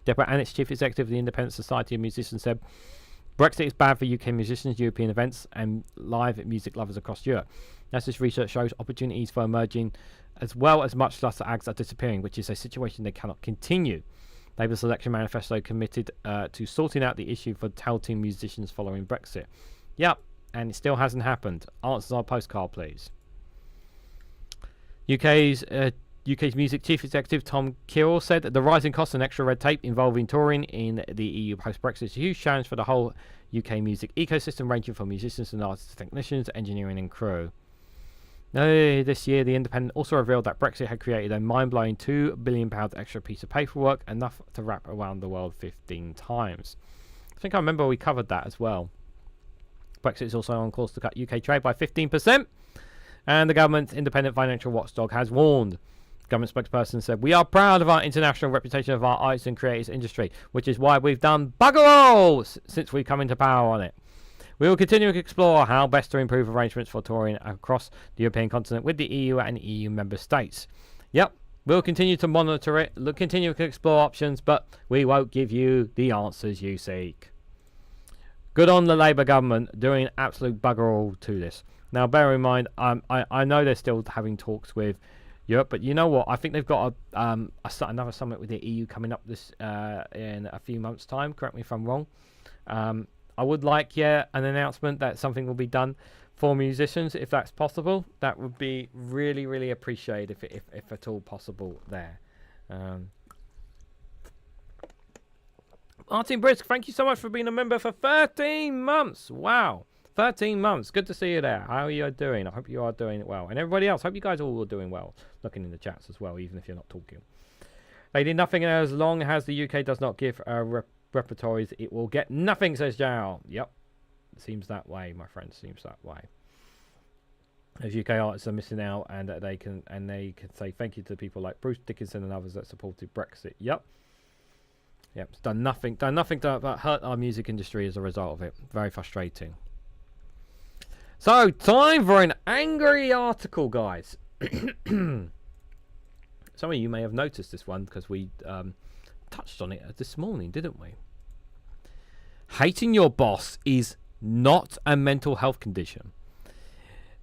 Deborah Annett, Chief Executive of the Independent Society of Musicians, said, Brexit is bad for UK musicians, European events, and live music lovers across Europe. As this research shows, opportunities for emerging as well as much lesser acts are disappearing, which is a situation they cannot continue. Labour's election manifesto committed to sorting out the issue for talented musicians following Brexit. Yep, and it still hasn't happened. Answers on postcard, please. UK's music chief executive Tom Kierall said that the rising costs and extra red tape involving touring in the EU post-Brexit is a huge challenge for the whole UK music ecosystem, ranging from musicians and artists, technicians, engineering and crew. This year, The Independent also revealed that Brexit had created a mind-blowing £2 billion extra piece of paperwork, enough to wrap around the world 15 times. I think I remember we covered that as well. Brexit is also on course to cut UK trade by 15%, and the government's independent financial watchdog has warned. The government spokesperson said, we are proud of our international reputation of our arts and creators industry, which is why we've done bugger all since we come into power on it. We will continue to explore how best to improve arrangements for touring across the European continent with the EU and EU member states. Yep, we'll continue to monitor it, continue to explore options, but we won't give you the answers you seek. Good on the Labour government doing absolute bugger all to this. Now, bear in mind, I know they're still having talks with Europe, but you know what? I think they've got another summit with the EU coming up this in a few months' time. Correct me if I'm wrong. I would like, an announcement that something will be done for musicians, if that's possible. That would be really, really appreciated if at all possible there. Martin Brisk, thank you so much for being a member for 13 months. Wow, 13 months. Good to see you there. How are you doing? I hope you are doing well. And everybody else, hope you guys all are doing well. Looking in the chats as well, even if you're not talking. They did nothing as long as the UK does not give repertories, it will get nothing, says Jao. Yep, seems that way, my friend. Seems that way. As UK artists are missing out, and they can say thank you to people like Bruce Dickinson and others that supported Brexit. Yep, it's done nothing to hurt our music industry as a result of it. Very frustrating. So, time for an angry article, guys. Some of you may have noticed this one because we touched on it this morning, didn't we? Hating your boss is not a mental health condition.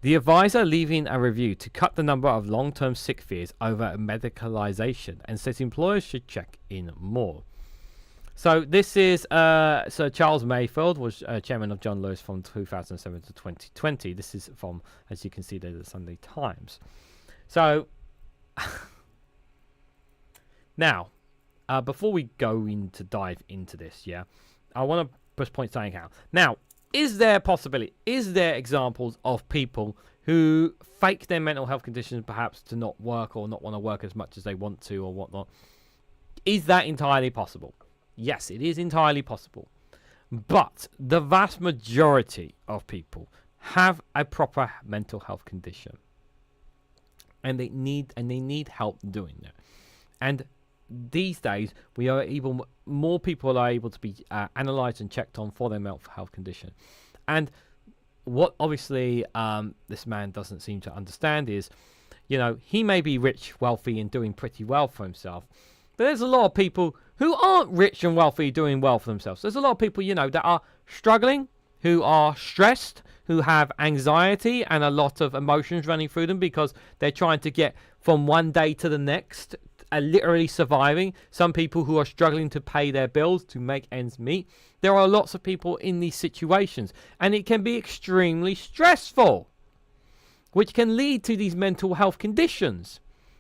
The advisor leaving a review to cut the number of long-term sick fears over medicalisation and says employers should check in more. So this is Sir Charles Mayfield was chairman of John Lewis from 2007 to 2020. This is from, as you can see, the Sunday Times. So now, before we go into dive into this, I want to just point something out. Now, is there examples of people who fake their mental health conditions perhaps to not work or not want to work as much as they want to or whatnot? Is that entirely possible? Yes, it is entirely possible. But the vast majority of people have a proper mental health condition. And they need help doing that. And these days, more people are able to be analysed and checked on for their mental health condition. And what obviously this man doesn't seem to understand is, he may be rich, wealthy, and doing pretty well for himself. But there's a lot of people who aren't rich and wealthy doing well for themselves. There's a lot of people, that are struggling, who are stressed, who have anxiety and a lot of emotions running through them because they're trying to get from one day to the next, literally surviving. Some people who are struggling to pay their bills, to make ends meet. There are lots of people in these situations, and it can be extremely stressful, which can lead to these mental health conditions.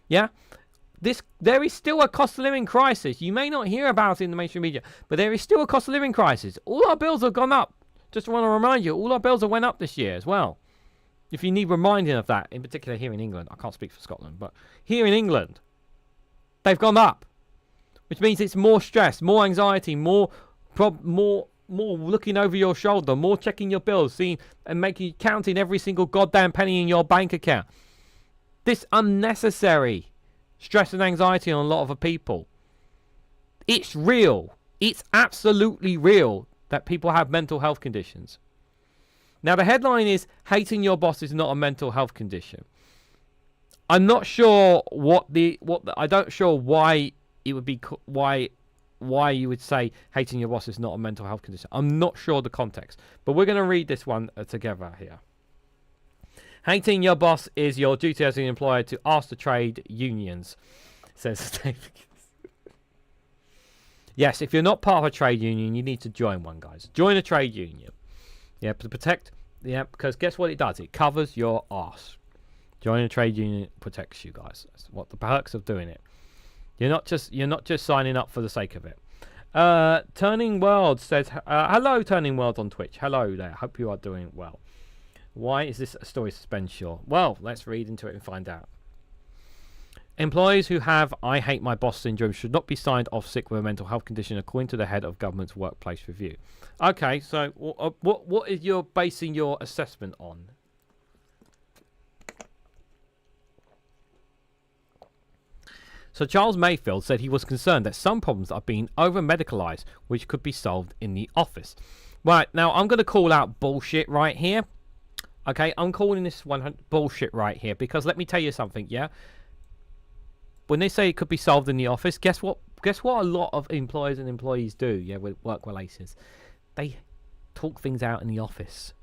There is still a cost of living crisis. You may not hear about it in the mainstream media, but there is still a cost of living crisis. All our bills have gone up. Just want to remind you, all our bills have went up this year as well. If you need reminding of that, in particular here in England, I can't speak for Scotland, but here in England, they've gone up. which means it's more stress, more anxiety, more looking over your shoulder, more checking your bills, seeing and counting every single goddamn penny in your bank account. This unnecessary stress and anxiety on a lot of people. It's real. It's absolutely real that people have mental health conditions. Now the headline is hating your boss is not a mental health condition. I'm not sure I'm not sure why it would be why you would say hating your boss is not a mental health condition. I'm not sure the context, but we're going to read this one together here. Hating your boss is your duty as an employer to ask the trade unions, says David. Yes, if you're not part of a trade union, you need to join one, guys. Join a trade union. Yeah, to protect. Yeah, because guess what it does? It covers your ass. Joining a trade union protects you, guys. That's what the perks of doing it. You're not just signing up for the sake of it. Turning World says, hello, Turning World on Twitch. Hello there. Hope you are doing well. Why is this a story suspense? Sure. Well, let's read into it and find out. Employees who have I hate my boss syndrome should not be signed off sick with a mental health condition, according to the head of government's workplace review. Okay, so what is you're basing your assessment on? So Charles Mayfield said he was concerned that some problems are being over-medicalised, which could be solved in the office. Right, now I'm going to call out bullshit right here. Okay, I'm calling this 100 bullshit right here, because let me tell you something, yeah? When they say it could be solved in the office, guess what? Guess what a lot of employers and employees do, yeah, with work relations? They talk things out in the office.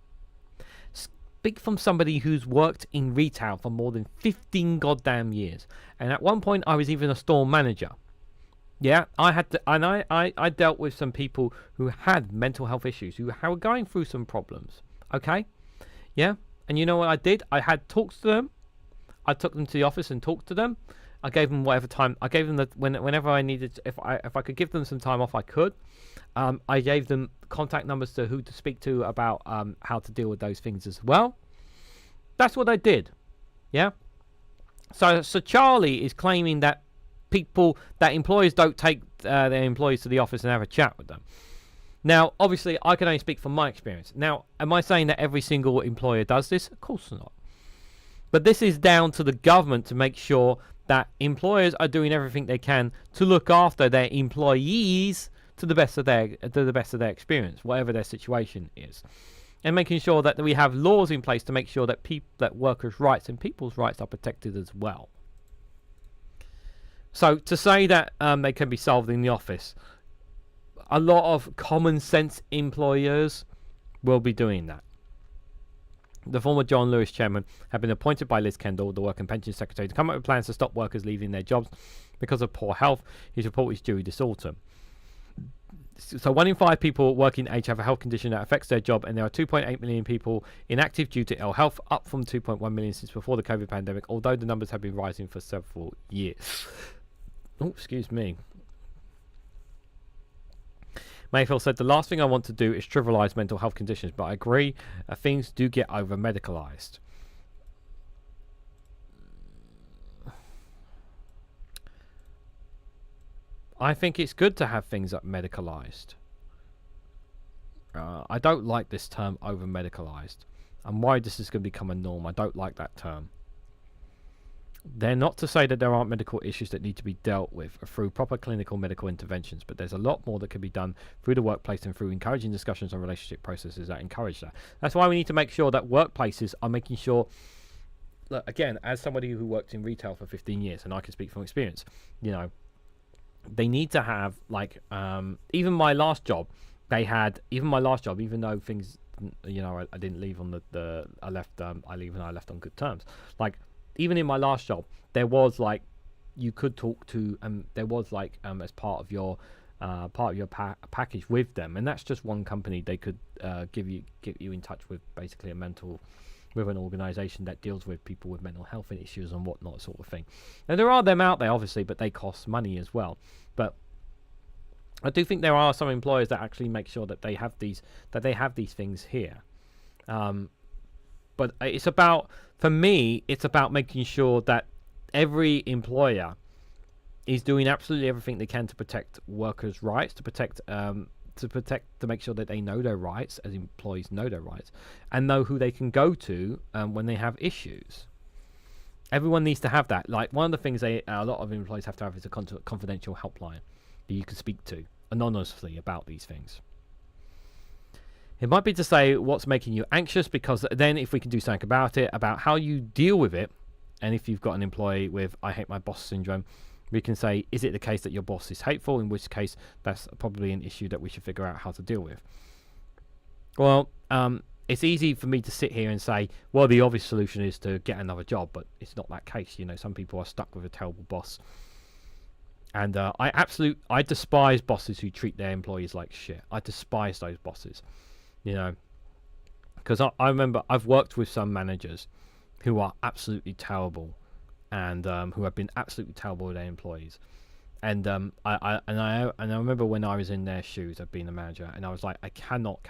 Speak from somebody who's worked in retail for more than 15 goddamn years. And at one point, I was even a store manager. Yeah, I dealt with some people who had mental health issues, who were going through some problems. Okay? Yeah? And you know what I did? I had talks to them. I took them to the office and talked to them. I gave them whatever time. I gave them whenever I needed. If I could give them some time off, I could. I gave them contact numbers to who to speak to about how to deal with those things as well. That's what I did. Yeah. So Charlie is claiming that employers don't take their employees to the office and have a chat with them. Now, obviously, I can only speak from my experience. Now, am I saying that every single employer does this? Of course not. But this is down to the government to make sure that employers are doing everything they can to look after their employees to the best of their experience, whatever their situation is, and making sure that we have laws in place to make sure that that workers' rights and people's rights are protected as well. So to say that they can be solved in the office, a lot of common sense employers will be doing that. The former John Lewis chairman had been appointed by Liz Kendall, the Work and Pension Secretary, to come up with plans to stop workers leaving their jobs because of poor health. His report is due this autumn. So 1 in 5 people working age have a health condition that affects their job, and there are 2.8 million people inactive due to ill health, up from 2.1 million since before the COVID pandemic, although the numbers have been rising for several years. Oh, excuse me. Mayfield said, the last thing I want to do is trivialise mental health conditions, but I agree, things do get over-medicalised. I think it's good to have things medicalised. I don't like this term over-medicalised. I'm worried this is going to become a norm. I don't like that term. They're not to say that there aren't medical issues that need to be dealt with through proper clinical medical interventions, but there's a lot more that can be done through the workplace and through encouraging discussions on relationship processes that encourage that. That's why we need to make sure that workplaces are making sure, look, again, as somebody who worked in retail for 15 years, and I can speak from experience, you know, they need to have, like, even my last job, even though things, you know, I didn't leave on I left on good terms. Like, even in my last job, there was like, you could talk to, there was like, as part of your package with them, and that's just one company. They could get you in touch with basically with an organisation that deals with people with mental health issues and whatnot, sort of thing. And there are them out there, obviously, but they cost money as well. But I do think there are some employers that actually make sure that they have these things here. But it's about, for me, it's about making sure that every employer is doing absolutely everything they can to protect workers' rights, to make sure that they know their rights, as employees know their rights, and know who they can go to when they have issues. Everyone needs to have that. Like, one of the things a lot of employees have to have is a confidential helpline that you can speak to anonymously about these things. It might be to say what's making you anxious, because then if we can do something about it, about how you deal with it, and if you've got an employee with "I hate my boss" syndrome, we can say, is it the case that your boss is hateful? In which case, that's probably an issue that we should figure out how to deal with. Well, it's easy for me to sit here and say, well, the obvious solution is to get another job, but it's not that case. You know, some people are stuck with a terrible boss. And I despise bosses who treat their employees like shit. I despise those bosses, you know, because I remember I've worked with some managers who are absolutely terrible, and who have been absolutely terrible with their employees. And I remember when I was in their shoes of being a manager, and I was like, I cannot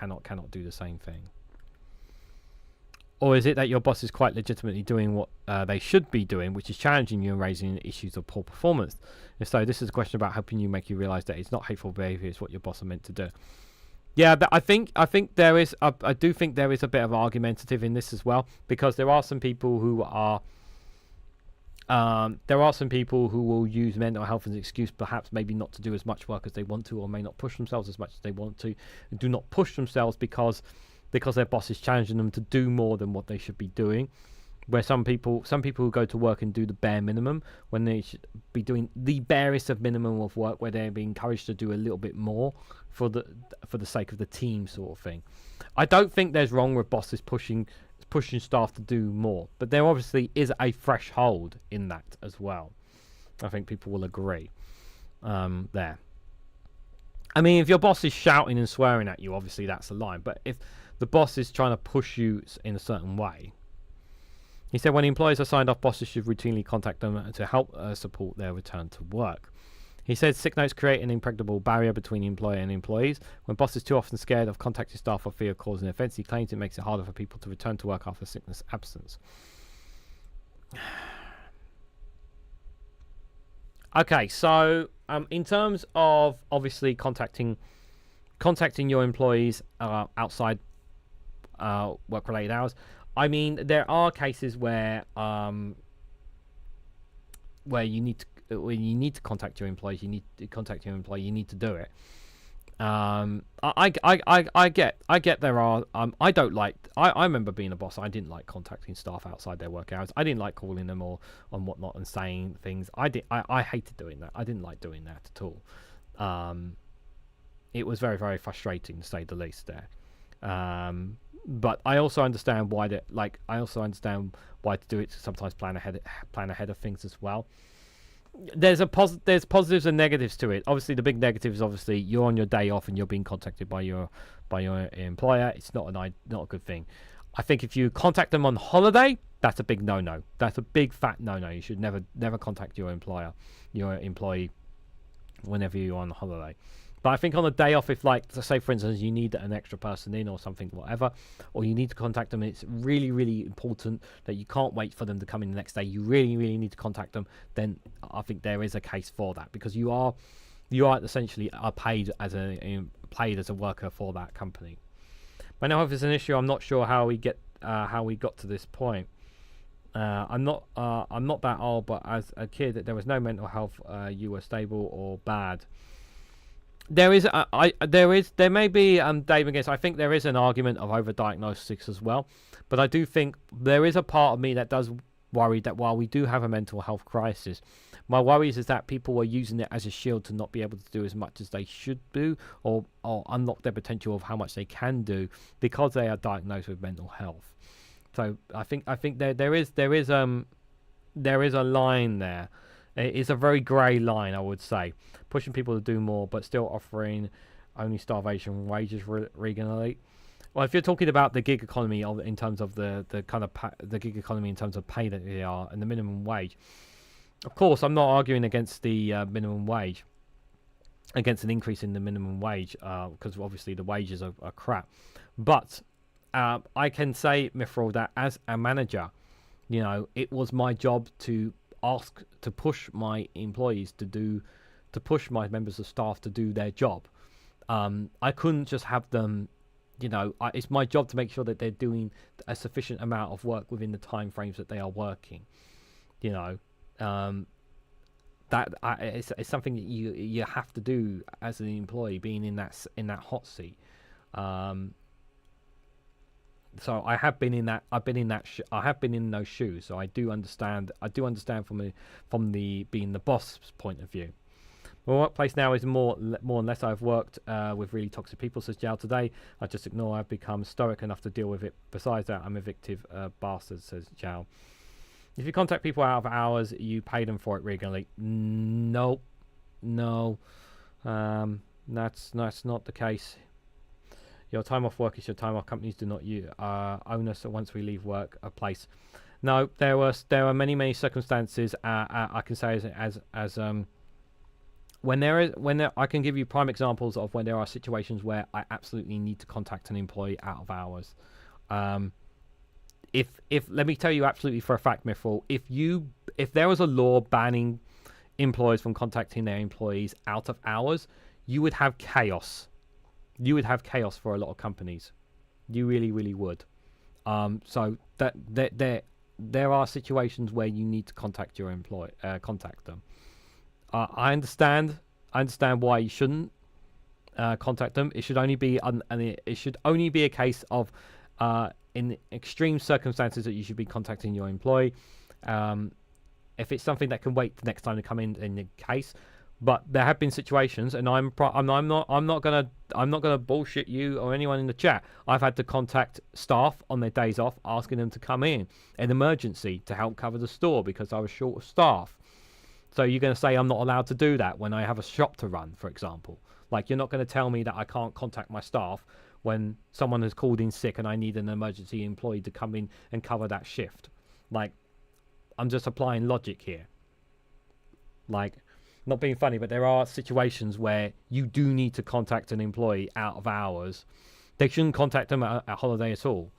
do the same thing. Or is it that your boss is quite legitimately doing what they should be doing, which is challenging you and raising issues of poor performance? If so, this is a question about helping you make you realise that it's not hateful behaviour, it's what your boss are meant to do. Yeah, but I think there is. I do think there is a bit of argumentative in this as well, because there are some people who are. There are some people who will use mental health as an excuse, perhaps maybe not to do as much work as they want to, or may not push themselves as much as they want to, and do not push themselves because their boss is challenging them to do more than what they should be doing. Where some people who go to work and do the bare minimum when they should be doing the barest of minimum of work, where they're being encouraged to do a little bit more for the sake of the team, sort of thing. I don't think there's wrong with bosses pushing staff to do more, but there obviously is a threshold in that as well. I think people will agree there. I mean, if your boss is shouting and swearing at you, obviously that's a line, but if the boss is trying to push you in a certain way. He said when employees are signed off, bosses should routinely contact them to help support their return to work. He said sick notes create an impregnable barrier between the employer and employees. When bosses too often scared of contacting staff or fear of causing offence, he claims it makes it harder for people to return to work after sickness absence. Okay, so in terms of obviously contacting your employees outside work-related hours, I mean, there are cases where you need to contact your employees. You need to contact your employee. You need to do it. I get there are. I don't like. I remember being a boss. I didn't like contacting staff outside their work hours. I didn't like calling them or on whatnot and saying things. I hated doing that. I didn't like doing that at all. It was very, very frustrating to say the least there. But I also understand why that. Like, I also understand why to do it. To sometimes plan ahead of things as well. There's positives and negatives to it. Obviously, the big negative is obviously you're on your day off and you're being contacted by your employer. It's not a good thing. I think if you contact them on holiday, that's a big no-no. That's a big fat no-no. You should never contact your employee whenever you're on holiday. But I think on a day off, if, like, say for instance, you need an extra person in or something, whatever, or you need to contact them, it's really, really important that you can't wait for them to come in the next day. You really, really need to contact them. Then I think there is a case for that, because you are essentially paid as a worker for that company. Mental health is an issue. I'm not sure how we got to this point. I'm not that old, but as a kid, there was no mental health. You were stable or bad. There may be Dave against. I think there is an argument of overdiagnostics as well, but I do think there is a part of me that does worry that while we do have a mental health crisis, my worries is that people are using it as a shield to not be able to do as much as they should do, or unlock their potential of how much they can do because they are diagnosed with mental health. So I think there is a line there. It's a very grey line, I would say. Pushing people to do more, but still offering only starvation wages, Reganelite. Well, if you're talking about the gig economy in terms of the kind of the gig economy in terms of pay that they are and the minimum wage, of course, I'm not arguing against the minimum wage, against an increase in the minimum wage, because obviously the wages are crap. But I can say, Mithril, that as a manager, you know, it was my job to ask to push my employees to push my members of staff to do their job. I couldn't just have them, it's my job to make sure that they're doing a sufficient amount of work within the time frames that they are working. It's something that you have to do as an employee, being in that hot seat. So I have been in that. I have been in those shoes. So I do understand. From the being the boss point of view. My workplace now is more and less. I've worked with really toxic people, says Jal. Today I just ignore. I've become stoic enough to deal with it. Besides that, I'm a evictive bastard, says Jal. If you contact people out of hours, you pay them for it regularly. No, that's not the case. Your time off work is your time off. Companies do not own us once we leave work a place. No, there are many circumstances. I can say as I can give you prime examples of when there are situations where I absolutely need to contact an employee out of hours. If let me tell you absolutely for a fact, Mithril, if there was a law banning employers from contacting their employees out of hours, you would have chaos. You would have chaos for a lot of companies. You really would. So that there are situations where you need to contact your contact them. I understand why you shouldn't contact them. It should only be a case of in extreme circumstances that you should be contacting your employee. If it's something that can wait the next time to come in the case. But there have been situations, and I'm not gonna bullshit you or anyone in the chat. I've had to contact staff on their days off, asking them to come in an emergency to help cover the store because I was short of staff. So you're going to say I'm not allowed to do that when I have a shop to run, for example? Like, you're not going to tell me that I can't contact my staff when someone has called in sick and I need an emergency employee to come in and cover that shift. Like, I'm just applying logic here. Like, not being funny, but there are situations where you do need to contact an employee out of hours. They shouldn't contact them at holiday at all.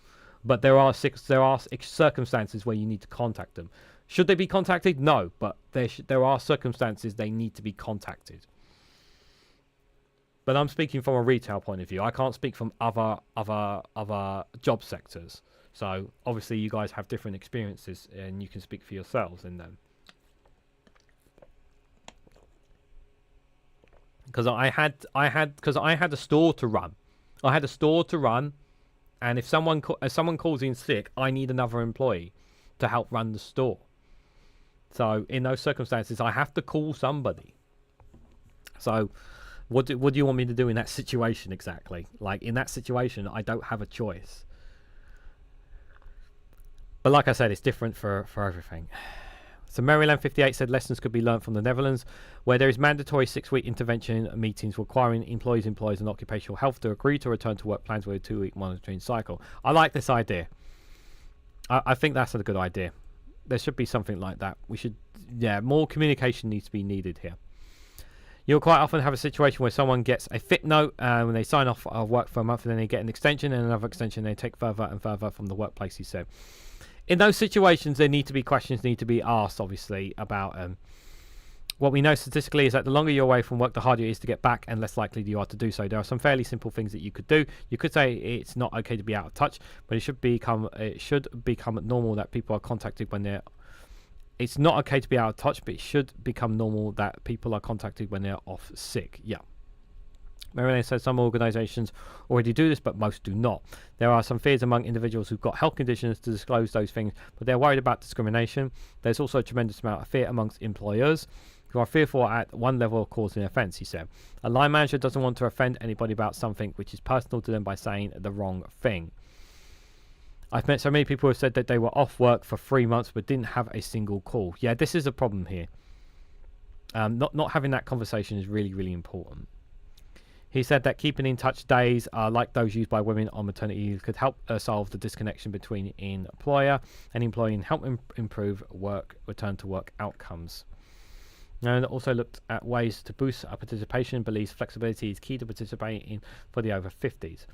But there are circumstances where you need to contact them. Should they be contacted? No, but there are circumstances they need to be contacted. But I'm speaking from a retail point of view. I can't speak from other job sectors. So obviously you guys have different experiences, and you can speak for yourselves in them. Because I had a store to run. I had a store to run, and if someone calls in sick, I need another employee to help run the store. So in those circumstances, I have to call somebody. So what do you want me to do in that situation exactly? Like, in that situation, I don't have a choice. But like I said, it's different for everything. So Maryland 58 said lessons could be learned from the Netherlands, where there is mandatory 6-week intervention meetings requiring employees and occupational health to agree to return to work plans with a 2-week monitoring cycle. I like this idea. I think that's a good idea. There should be something like that. More communication needs to be needed here. You'll quite often have a situation where someone gets a fit note when they sign off of work for a month, and then they get an extension and another extension they take further and further from the workplace, he said. In those situations, questions need to be asked, obviously, about what we know statistically is that the longer you're away from work, the harder it is to get back and less likely you are to do so. There are some fairly simple things that you could do. You could say it's not okay to be out of touch, but it should become normal that people are contacted when they're... It's not okay to be out of touch, but it should become normal that people are contacted when they're off sick. Yeah. Marilyn says some organisations already do this, but most do not. There are some fears among individuals who've got health conditions to disclose those things, but they're worried about discrimination. There's also a tremendous amount of fear amongst employers who are fearful at one level of causing offence, he said. A line manager doesn't want to offend anybody about something which is personal to them by saying the wrong thing. I've met so many people who have said that they were off work for 3 months but didn't have a single call. Yeah, this is a problem here. Not having that conversation is really, really important. He said that keeping in touch days like those used by women on maternity leave could help solve the disconnection between employer and employee and help improve return to work outcomes. And also looked at ways to boost our participation, believes flexibility is key to participating for the over 50s.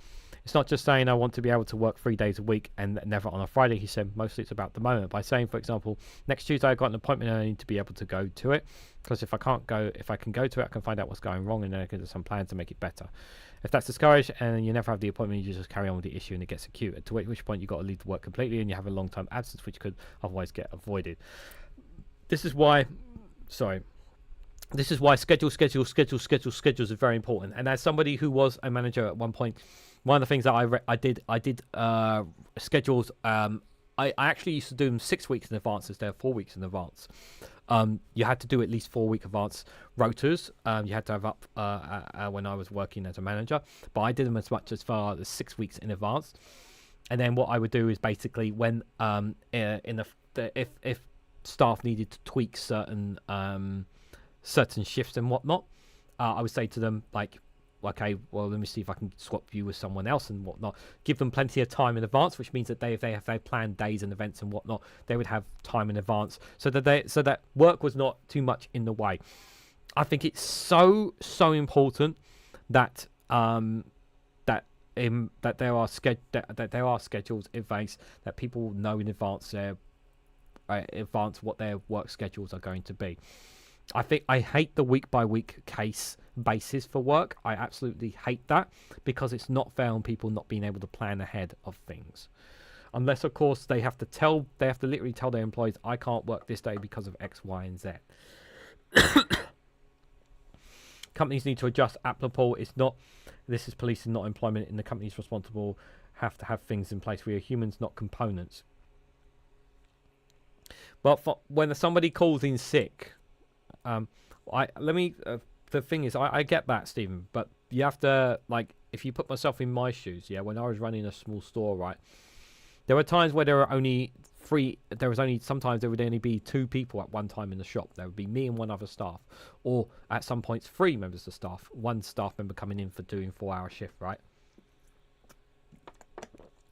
It's not just saying I want to be able to work 3 days a week and never on a Friday, he said. Mostly it's about the moment. By saying, for example, next Tuesday I've got an appointment and I need to be able to go to it. Because if I can go to it, I can find out what's going wrong and then I can do some plans to make it better. If that's discouraged and you never have the appointment, you just carry on with the issue and it gets acute. To which point you've got to leave the work completely and you have a long-term absence which could otherwise get avoided. This is why schedules is very important. And as somebody who was a manager at one point, one of the things that I did schedules. I actually used to do them 6 weeks in advance instead of 4 weeks in advance. You had to do at least 4 week advance rotas. You had to have up when I was working as a manager, but I did them as much as far as 6 weeks in advance. And then what I would do is basically when if staff needed to tweak certain shifts and whatnot, I would say to them like, okay, well, let me see if I can swap you with someone else and whatnot. Give them plenty of time in advance, which means that if they planned days and events and whatnot, they would have time in advance, so that work was not too much in the way. I think it's so important that there are schedules in place, that people know in advance what their work schedules are going to be. I hate the week by week case basis for work. I absolutely hate that, because it's not fair on people not being able to plan ahead of things, unless of course they have to literally tell their employees, I can't work this day because of X, Y, and Z. Companies need to adjust applicable. This is policing, not employment, and the companies responsible have to have things in place. We are humans, not components. But when somebody calls in sick, the thing is, I get that, Stephen, but you have to, like, if you put myself in my shoes, yeah, when I was running a small store, right, there were times where there were only sometimes there would only be 2 people at one time in the shop. There would be me and one other staff, or at some points 3 members of staff, one staff member coming in for doing 4-hour shift, right?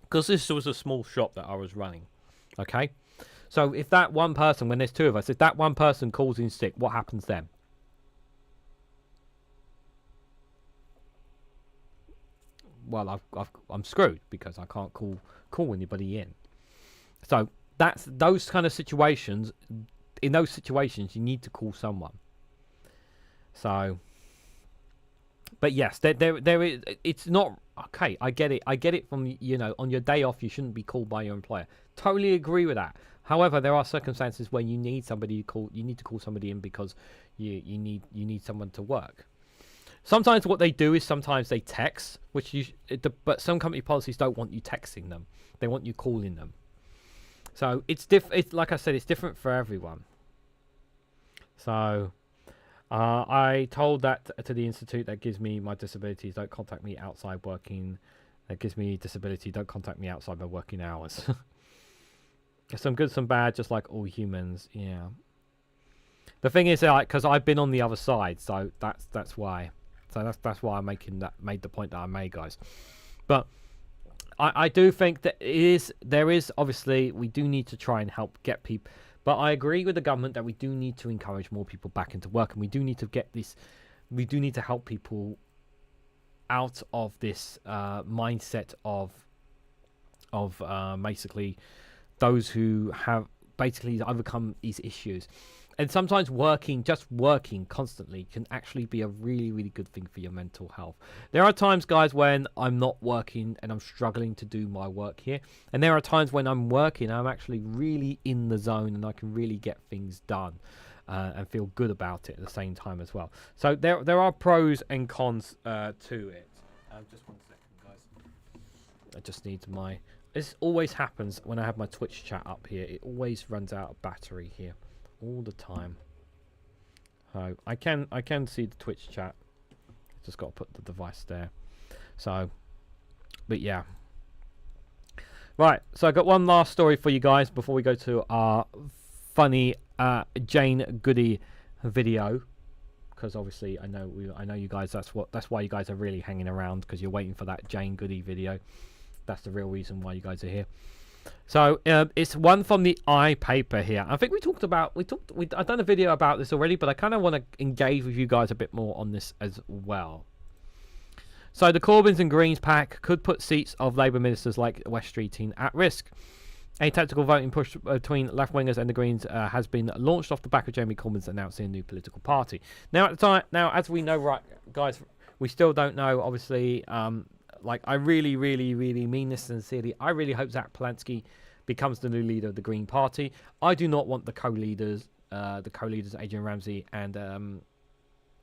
Because this was a small shop that I was running, okay? So if that one person, when there's 2 of us, if that one person calls in sick, what happens then? Well, I'm screwed, because I can't call anybody in. So that's those kind of situations. In those situations, you need to call someone. So, but yes, there is. It's not okay. I get it. I get it from, on your day off, you shouldn't be called by your employer. Totally agree with that. However, there are circumstances when you need somebody to call. You need to call somebody in because you need someone to work. Sometimes what they do is sometimes they text, but some company policies don't want you texting them. They want you calling them. So it's like I said, it's different for everyone. So I told that to the institute that gives me my disabilities. Don't contact me outside working. That gives me disability. Don't contact me outside my working hours. Some good, some bad, just like all humans. Yeah. The thing is, because I've been on the other side, so that's why. So that's why I'm made the point that I made, guys. But I do think that there is obviously, we do need to try and help get people. But I agree with the government that we do need to encourage more people back into work, and we do need to get this. We do need to help people out of this mindset of basically those who have basically overcome these issues. And sometimes just working constantly can actually be a really, really good thing for your mental health. There are times, guys, when I'm not working and I'm struggling to do my work here. And there are times when I'm working, I'm actually really in the zone and I can really get things done and feel good about it at the same time as well. So there are pros and cons to it. Just 1 second, guys. I just need my... This always happens when I have my Twitch chat up here. It always runs out of battery here. All the time. So I can see the Twitch chat. Just got to put the device there. So, but yeah. Right. So I got one last story for you guys before we go to our funny Jane Goody video, because obviously I know you guys. That's why you guys are really hanging around, because you're waiting for that Jane Goody video. That's the real reason why you guys are here. So it's one from the paper here. I think I've done a video about this already, but I kind of want to engage with you guys a bit more on this as well. So the Corbyns and Greens pact could put seats of Labour ministers like West Streeting at risk. A tactical voting push between left-wingers and the Greens has been launched off the back of Jeremy Corbyn's announcing a new political party. Now, at the time, as we know, right, guys, we still don't know. Obviously, like I really, really, really mean this sincerely. I really hope Zack becomes the new leader of the Green Party. I do not want the co-leaders, Adrian Ramsey and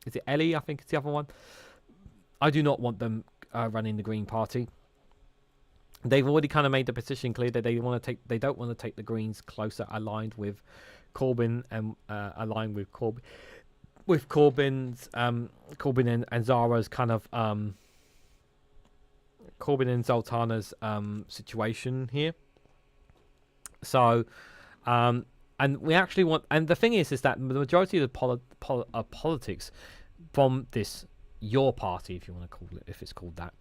is it Ellie? I think it's the other one. I do not want them running the Green Party. They've already kind of made the position clear that they don't want to take the Greens closer aligned with Corbyn and aligned with Corbyn and Zara's kind of Corbyn and Zoltana's situation here. So and we actually want, and the thing is that the majority of the politics from this your party, if you want to call it, if it's called that,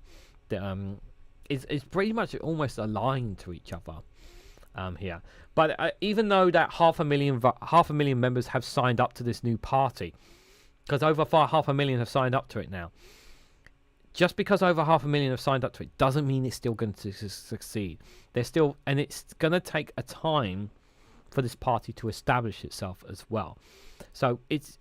is pretty much almost aligned to each other here. But even though that half a million members have signed up to this new party, because over 500,000 have signed up to it now. Just because over 500,000 have signed up to it doesn't mean it's still going to succeed. And it's going to take a time for this party to establish itself as well. So it's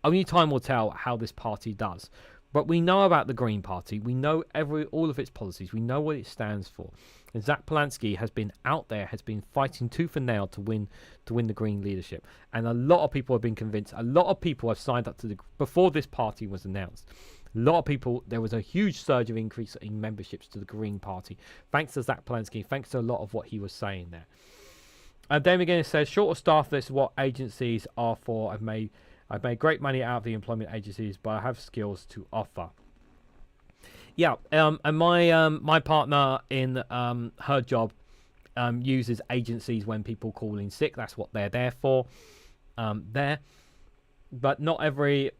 only time will tell how this party does. But we know about the Green Party. We know all of its policies. We know what it stands for. And Zack has been out there, has been fighting tooth and nail to win the Green leadership. And a lot of people have been convinced. A lot of people have signed up to before this party was announced. A lot of people, there was a huge surge of increase in memberships to the Green Party. Thanks to Zack thanks to a lot of what he was saying there. And then again, it says, short of staff, this is what agencies are for. I've made great money out of the employment agencies, but I have skills to offer. Yeah, and my partner in her job uses agencies when people call in sick. That's what they're there for. But not every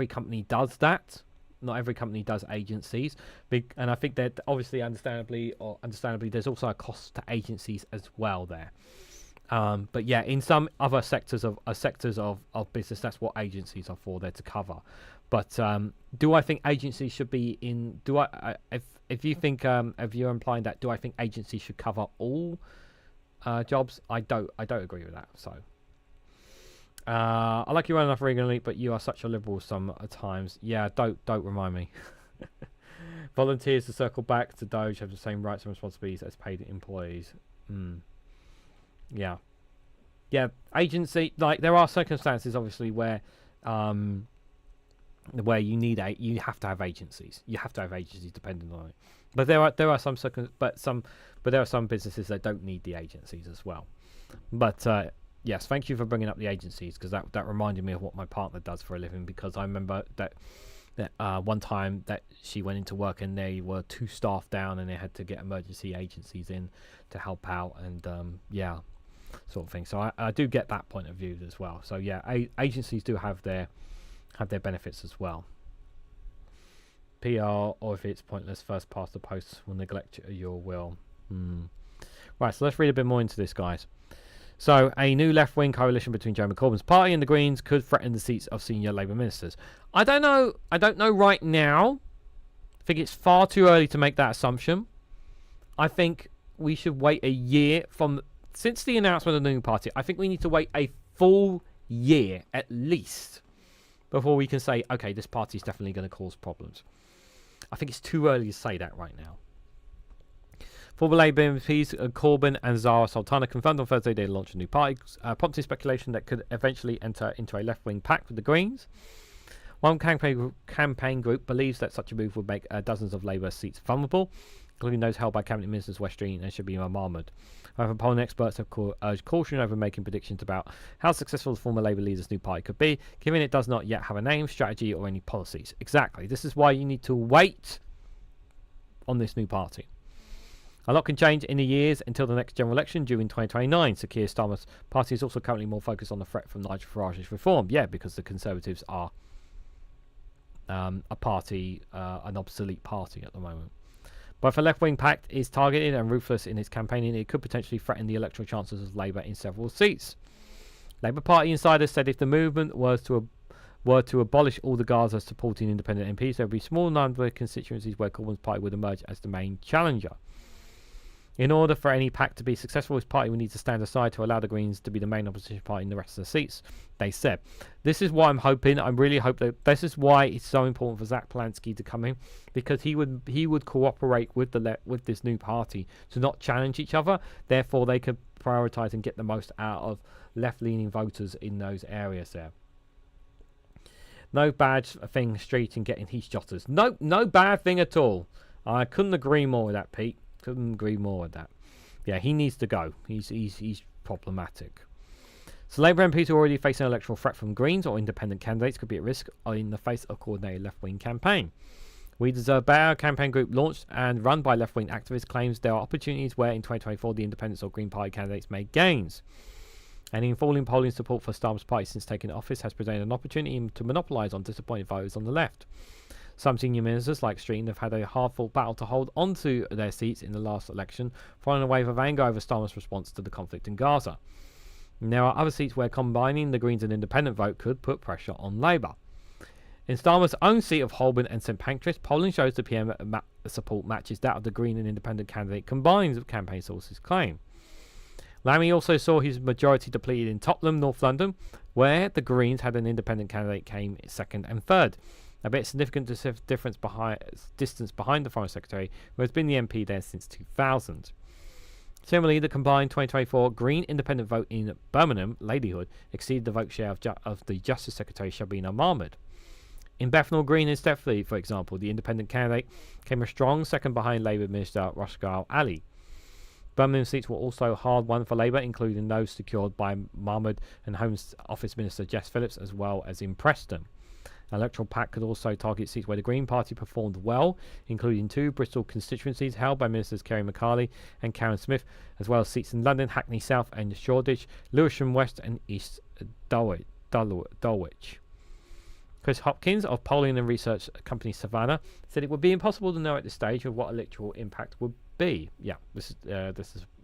company does that. Not every company does agencies, and I think that obviously, understandably, there's also a cost to agencies as well there. But yeah, in some other sectors of business, that's what agencies are for. They're to cover. But do I think agencies should be in? If you're implying that, do I think agencies should cover all jobs? I don't agree with that. So I like you well enough, Reganelite, but you are such a liberal sometimes. Yeah, don't remind me. Volunteers to circle back to Doge have the same rights and responsibilities as paid employees. Yeah, agency, like there are circumstances obviously where you have to have agencies. You have to have agencies depending on it. But there are some businesses that don't need the agencies as well. But yes, thank you for bringing up the agencies, because that reminded me of what my partner does for a living, because I remember that one time that she went into work and they were 2 staff down and they had to get emergency agencies in to help out, and sort of thing. So I do get that point of view as well. So yeah, agencies do have their benefits as well. PR, or if it's pointless, first past the post will neglect your will. Right, so let's read a bit more into this, guys. So a new left-wing coalition between Jeremy Corbyn's party and the Greens could threaten the seats of senior Labour ministers. I don't know right now. I think it's far too early to make that assumption. I think we should wait a year since the announcement of the new party. I think we need to wait a full year at least before we can say, okay, this party is definitely going to cause problems. I think it's too early to say that right now. Former Labour MPs Corbyn and Zara Sultana confirmed on Thursday they launched a new party, prompting speculation that could eventually enter into a left-wing pact with the Greens. One campaign group believes that such a move would make dozens of Labour seats vulnerable, including those held by Cabinet Ministers West Street and Shabima Mahmood. However, polling experts have urged caution over making predictions about how successful the former Labour leader's new party could be, given it does not yet have a name, strategy or any policies. Exactly. This is why you need to wait on this new party. A lot can change in the years until the next general election due in 2029. So Keir Starmer's party is also currently more focused on the threat from Nigel Farage's reform. Yeah, because the Conservatives are an obsolete party at the moment. But if a left-wing pact is targeted and ruthless in its campaigning, it could potentially threaten the electoral chances of Labour in several seats. Labour Party insiders said if the movement were to abolish all the Gaza supporting independent MPs, there would be a small number of constituencies where Corbyn's party would emerge as the main challenger. In order for any pact to be successful, his party would need to stand aside to allow the Greens to be the main opposition party in the rest of the seats, they said. This is why I'm hoping, I really hope that this is why it's so important for Zack to come in, because he would cooperate with this new party to not challenge each other. Therefore, they could prioritise and get the most out of left-leaning voters in those areas there. No bad thing street and getting heat jotters. No bad thing at all. I couldn't agree more with that, Pete. Couldn't agree more with that. Yeah, he needs to go. He's problematic. So Labour MPs who are already facing an electoral threat from Greens or independent candidates could be at risk in the face of a coordinated left-wing campaign. We Deserve Better campaign group launched and run by left-wing activists claims there are opportunities where in 2024 the independents or Green Party candidates made gains. And in falling polling support for Starmer's party since taking office has presented an opportunity to monopolise on disappointed voters on the left. Some senior ministers, like Streeton, have had a hard-fought battle to hold onto their seats in the last election, following a wave of anger over Starmer's response to the conflict in Gaza. And there are other seats where combining the Greens and Independent vote could put pressure on Labour. In Starmer's own seat of Holborn and St Pancras, polling shows the PM support matches that of the Green and Independent candidate combined, with campaign sources claim. Lammy also saw his majority depleted in Tottenham, North London, where the Greens had an independent candidate came second and third. A bit significant distance behind the Foreign Secretary, who has been the MP there since 2000. Similarly, the combined 2024 Green Independent vote in Birmingham, Ladyhood, exceeded the vote share of the Justice Secretary Shabina Mahmood. In Bethnal Green and Stephley, for example, the independent candidate came a strong second behind Labour Minister Rashgal Ali. Birmingham seats were also hard won for Labour, including those secured by Mahmood and Home Office Minister Jess Phillips, as well as in Preston. An electoral pact could also target seats where the Green Party performed well, including 2 Bristol constituencies held by Ministers Kerry McCarthy and Karen Smith, as well as seats in London, Hackney South and Shoreditch, Lewisham West and East Dulwich. Chris Hopkins of polling and research company Savannah said it would be impossible to know at this stage of what electoral impact would be. Yeah, it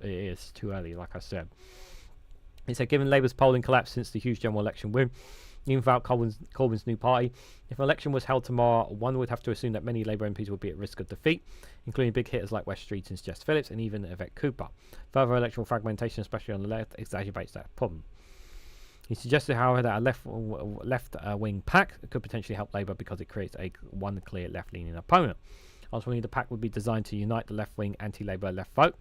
is too early, like I said. It said, given Labour's polling collapse since the huge general election win, even without Corbyn's new party, if an election was held tomorrow, one would have to assume that many Labour MPs would be at risk of defeat, including big hitters like West Streeton's Jess Phillips and even Yvette Cooper. Further electoral fragmentation, especially on the left, exacerbates that problem. He suggested, however, that a left-wing pact could potentially help Labour because it creates one clear left-leaning opponent. Ultimately, the pact would be designed to unite the left-wing anti-Labour left vote.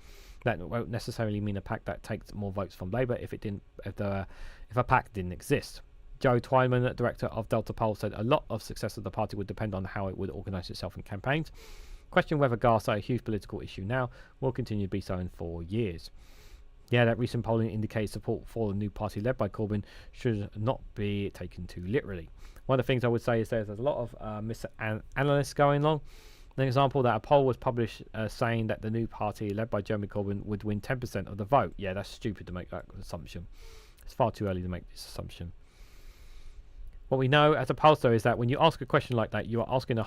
That won't necessarily mean a pact that takes more votes from Labour if a pact didn't exist. Joe Twyman, director of Delta Poll, said a lot of success of the party would depend on how it would organise itself in campaigns. Question whether Gaza, a huge political issue now, will continue to be so in 4 years. Yeah, that recent polling indicates support for the new party led by Corbyn should not be taken too literally. One of the things I would say is there's a lot of misanalysis going on. An example that a poll was published saying that the new party led by Jeremy Corbyn would win 10% of the vote. Yeah, that's stupid to make that assumption. It's far too early to make this assumption. What we know as a pollster is that when you ask a question like that, you are asking a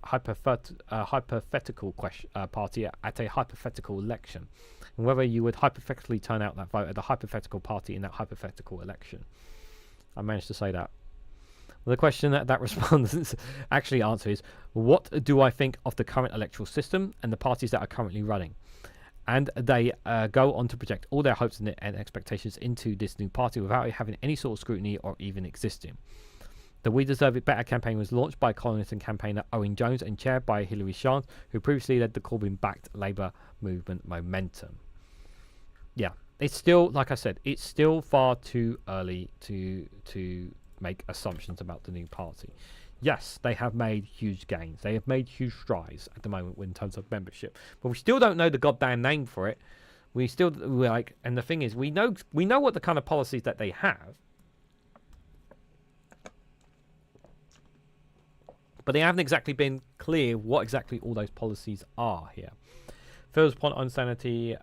hypothetical party at a hypothetical election, and whether you would hypothetically turn out that vote at the hypothetical party in that hypothetical election. I managed to say that. Well, the question that respondents actually answer is, what do I think of the current electoral system and the parties that are currently running? And they go on to project all their hopes and expectations into this new party without having any sort of scrutiny or even existing. The We Deserve It Better campaign was launched by columnist and campaigner Owen Jones and chaired by Hilary Shant, who previously led the Corbyn-backed Labour movement Momentum. Yeah, it's still, like I said, it's still far too early to make assumptions about the new party. Yes, they have made huge gains. They have made huge strides at the moment in terms of membership, but we still don't know the goddamn name for it. We're and the thing is, we know what the kind of policies that they have. But they haven't exactly been clear what exactly all those policies are here. Phil's point on sanity,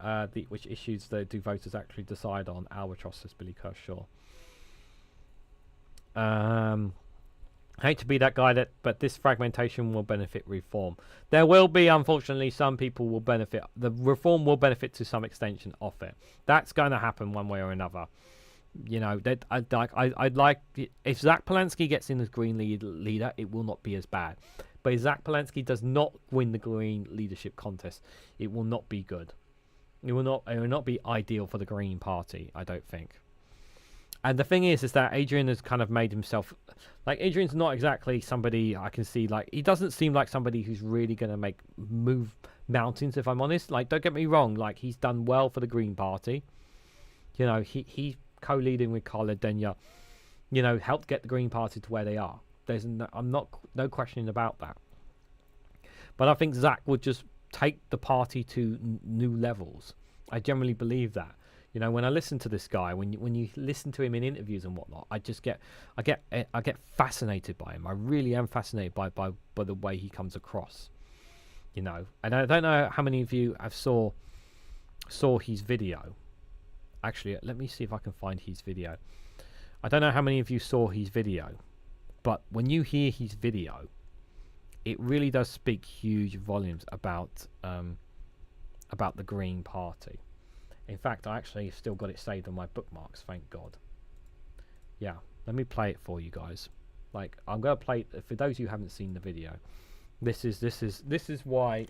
which issues do voters actually decide on? Albatross, says Billy Kershaw. I hate to be that guy, but this fragmentation will benefit reform. There will be, unfortunately, some people will benefit. The reform will benefit to some extension off it. That's going to happen one way or another. You know, that I'd like if Zach Polanski gets in as Green leader, it will not be as bad. But if Zach Polanski does not win the Green leadership contest, it will not be good. It will not be ideal for the Green Party, I don't think. And the thing is that Adrian has kind of made himself, like, Adrian's not exactly somebody I can see, like, he doesn't seem like somebody who's really going to move mountains, if I'm honest. Like, don't get me wrong, like, he's done well for the Green Party. You know, he co-leading with Carla Denya, you know, helped get the Green Party to where they are. There's no questioning about that. But I think Zack would just take the party to new levels. I generally believe that. You know, when I listen to this guy, when you listen to him in interviews and whatnot, I get fascinated by him. I really am fascinated by the way he comes across. You know, and I don't know how many of you have saw his video. Actually, let me see if I can find his video. I don't know how many of you saw his video, but when you hear his video, it really does speak huge volumes about the Green Party. In fact, I actually still got it saved on my bookmarks, thank God. Yeah, let me play it for you guys. Like, I'm going to play it for those who haven't seen the video. This is why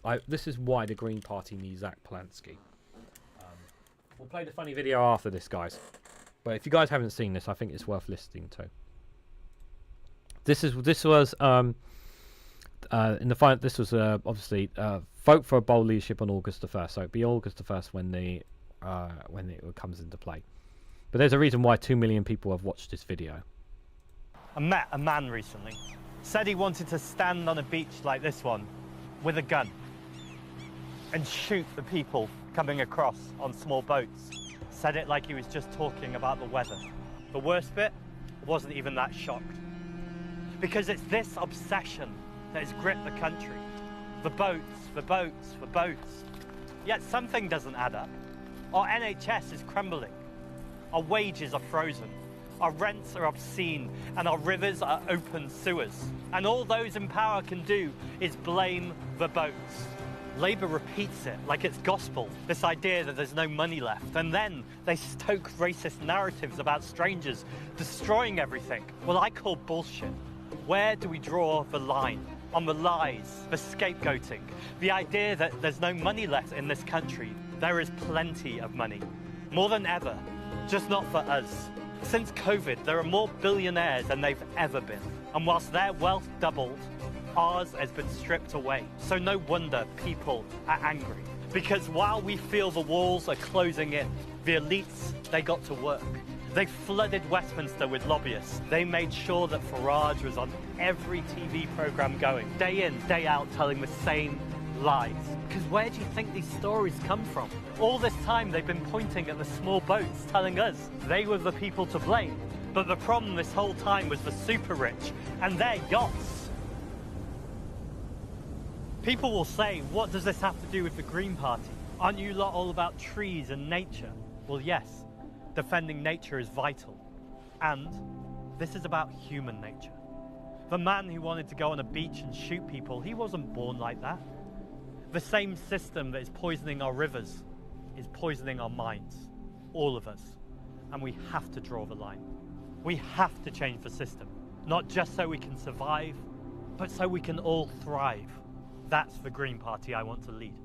the Green Party needs Zach Polanski. We'll play the funny video after this, guys. But if you guys haven't seen this, I think it's worth listening to. This was in the final. This was obviously vote for a bold leadership on August the 1st. So it'd be August the 1st when it comes into play. But there's a reason why 2 million people have watched this video. I met a man recently. Said he wanted to stand on a beach like this one with a gun and shoot the people coming across on small boats. Said it like he was just talking about the weather. The worst bit, I wasn't even that shocked. Because it's this obsession that has gripped the country. The boats, the boats, the boats. Yet something doesn't add up. Our NHS is crumbling. Our wages are frozen. Our rents are obscene, and our rivers are open sewers. And all those in power can do is blame the boats. Labour repeats it like it's gospel, this idea that there's no money left, and then they stoke racist narratives about strangers destroying everything. Well, I call bullshit. Where do we draw the line? On the lies, the scapegoating, the idea that there's no money left in this country. There is plenty of money, more than ever, just not for us. Since COVID, there are more billionaires than they've ever been. And whilst their wealth doubled, ours has been stripped away. So no wonder people are angry. Because while we feel the walls are closing in, the elites, they got to work. They flooded Westminster with lobbyists. They made sure that Farage was on every TV programme going, day in, day out, telling the same lies. Because where do you think these stories come from? All this time they've been pointing at the small boats, telling us they were the people to blame. But the problem this whole time was the super rich and their yachts. People will say, what does this have to do with the Green Party? Aren't you lot all about trees and nature? Well, yes, defending nature is vital. And this is about human nature. The man who wanted to go on a beach and shoot people, he wasn't born like that. The same system that is poisoning our rivers is poisoning our minds, all of us. And we have to draw the line. We have to change the system, not just so we can survive, but so we can all thrive. That's the Green Party I want to lead.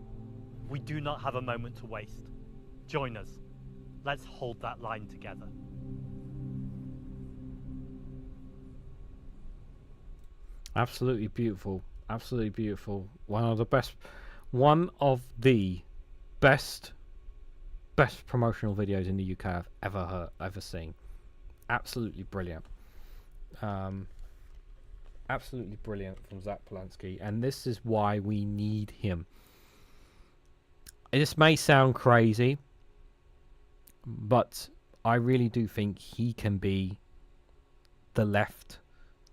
We do not have a moment to waste. Join us. Let's hold that line together. Absolutely beautiful. Absolutely beautiful. One of the best promotional videos in the UK I've ever seen. Absolutely brilliant. Absolutely brilliant from Zach Polanski, and this is why we need him. This may sound crazy, but I really do think he can be the left